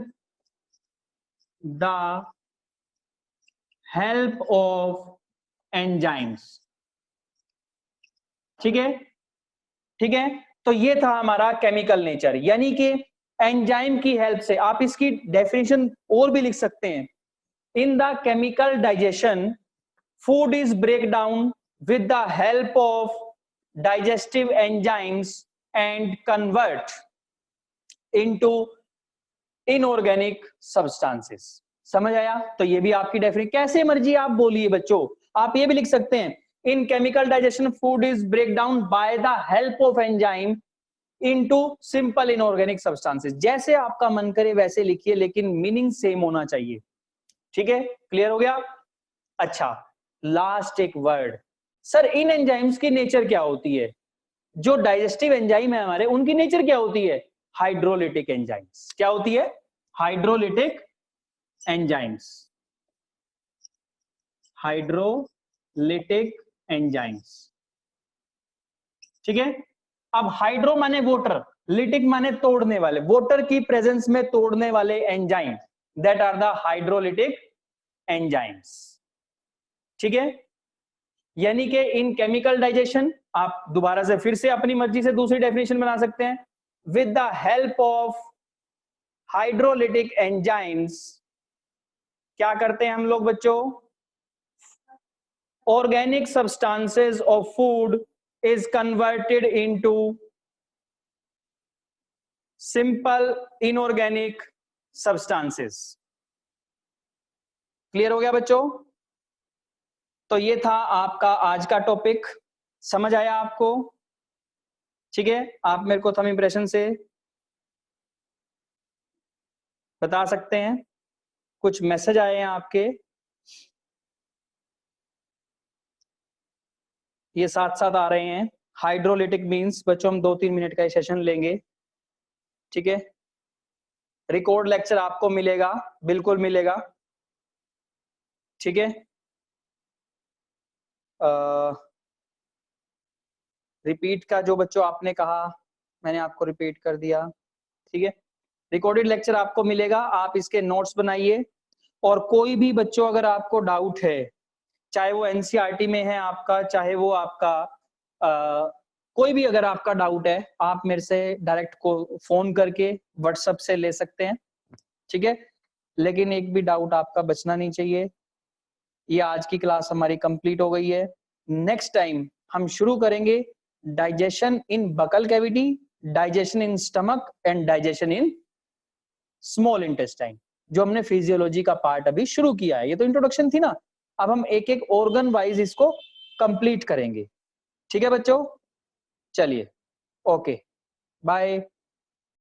[SPEAKER 1] the help of enzymes. ठीक है? ठीक है? तो ये था हमारा केमिकल नेचर, यानी कि एंजाइम की हेल्प से। आप इसकी डेफिनेशन और भी लिख सकते हैं, in the chemical digestion food is break down with the help of digestive enzymes and convert into inorganic substances। समझ आया? तो ये भी आपकी डेफिनेशन, कैसे मर्जी आप बोलिए बच्चों। आप ये भी लिख सकते हैं, in chemical digestion food is break down by the help of enzyme into simple inorganic substances. जैसे आपका मन करे वैसे लिखिए, लेकिन मीनिंग सेम होना चाहिए। ठीक है? क्लियर हो गया? अच्छा, लास्ट एक वर्ड, सर इन एंजाइम्स की नेचर क्या होती है? जो डाइजेस्टिव एंजाइम है हमारे, उनकी नेचर क्या होती है? Hydrolytic enzymes. क्या होती है? Hydrolytic enzymes. Hydrolytic enzymes. ठीक है? अब हाइड्रो माने वोटर, लिटिक माने तोड़ने वाले, वोटर की प्रेजेंस में तोड़ने वाले enzyme, that are the hydrolytic enzymes. ठीक है? यानी कि इन केमिकल डाइजेशन, आप दोबारा से फिर से अपनी मर्जी से दूसरी डेफिनेशन बना सकते हैं, with the help of hydrolytic enzymes. क्या करते हैं हम लोग बच्चों? Organic substances of food is converted into simple inorganic substances. Clear हो गया बच्चों? तो ये था आपका आज का टॉपिक। समझ आया आपको? ठीक है? आप मेरे को थंब इंप्रेशन से बता सकते हैं, कुछ मैसेज आए हैं आपके, ये साथ साथ आ रहे हैं। हाइड्रोलिटिक मींस बच्चों हम 2-3 मिनट का सेशन लेंगे। ठीक है? रिकॉर्ड लेक्चर आपको मिलेगा, बिल्कुल मिलेगा। ठीक है? रिपीट का जो बच्चों आपने कहा, मैंने आपको रिपीट कर दिया। ठीक है? रिकॉर्डेड लेक्चर आपको मिलेगा, आप इसके नोट्स बनाइए। और कोई भी बच्चों अगर आपको डाउट है, चाहे वो एनसीईआरटी में है आपका, चाहे वो आपका कोई भी अगर आपका डाउट है, आप मेरे से डायरेक्ट को फोन करके व्हाट्सएप से ले सकते हैं। ठीक है? लेकिन एक भी डाउट आपका बचना नहीं चाहिए। ये आज की क्लास हमारी कंप्लीट हो गई है। नेक्स्ट टाइम हम शुरू करेंगे digestion in buccal cavity, digestion in stomach and digestion in small intestine. जो हमने फिजियोलॉजी का पार्ट अभी शुरू किया है। ये तो इंट्रोडक्शन थी ना, अब हम एक एक ऑर्गन वाइज इसको कंप्लीट करेंगे। ठीक है बच्चों, चलिए ओके बाय।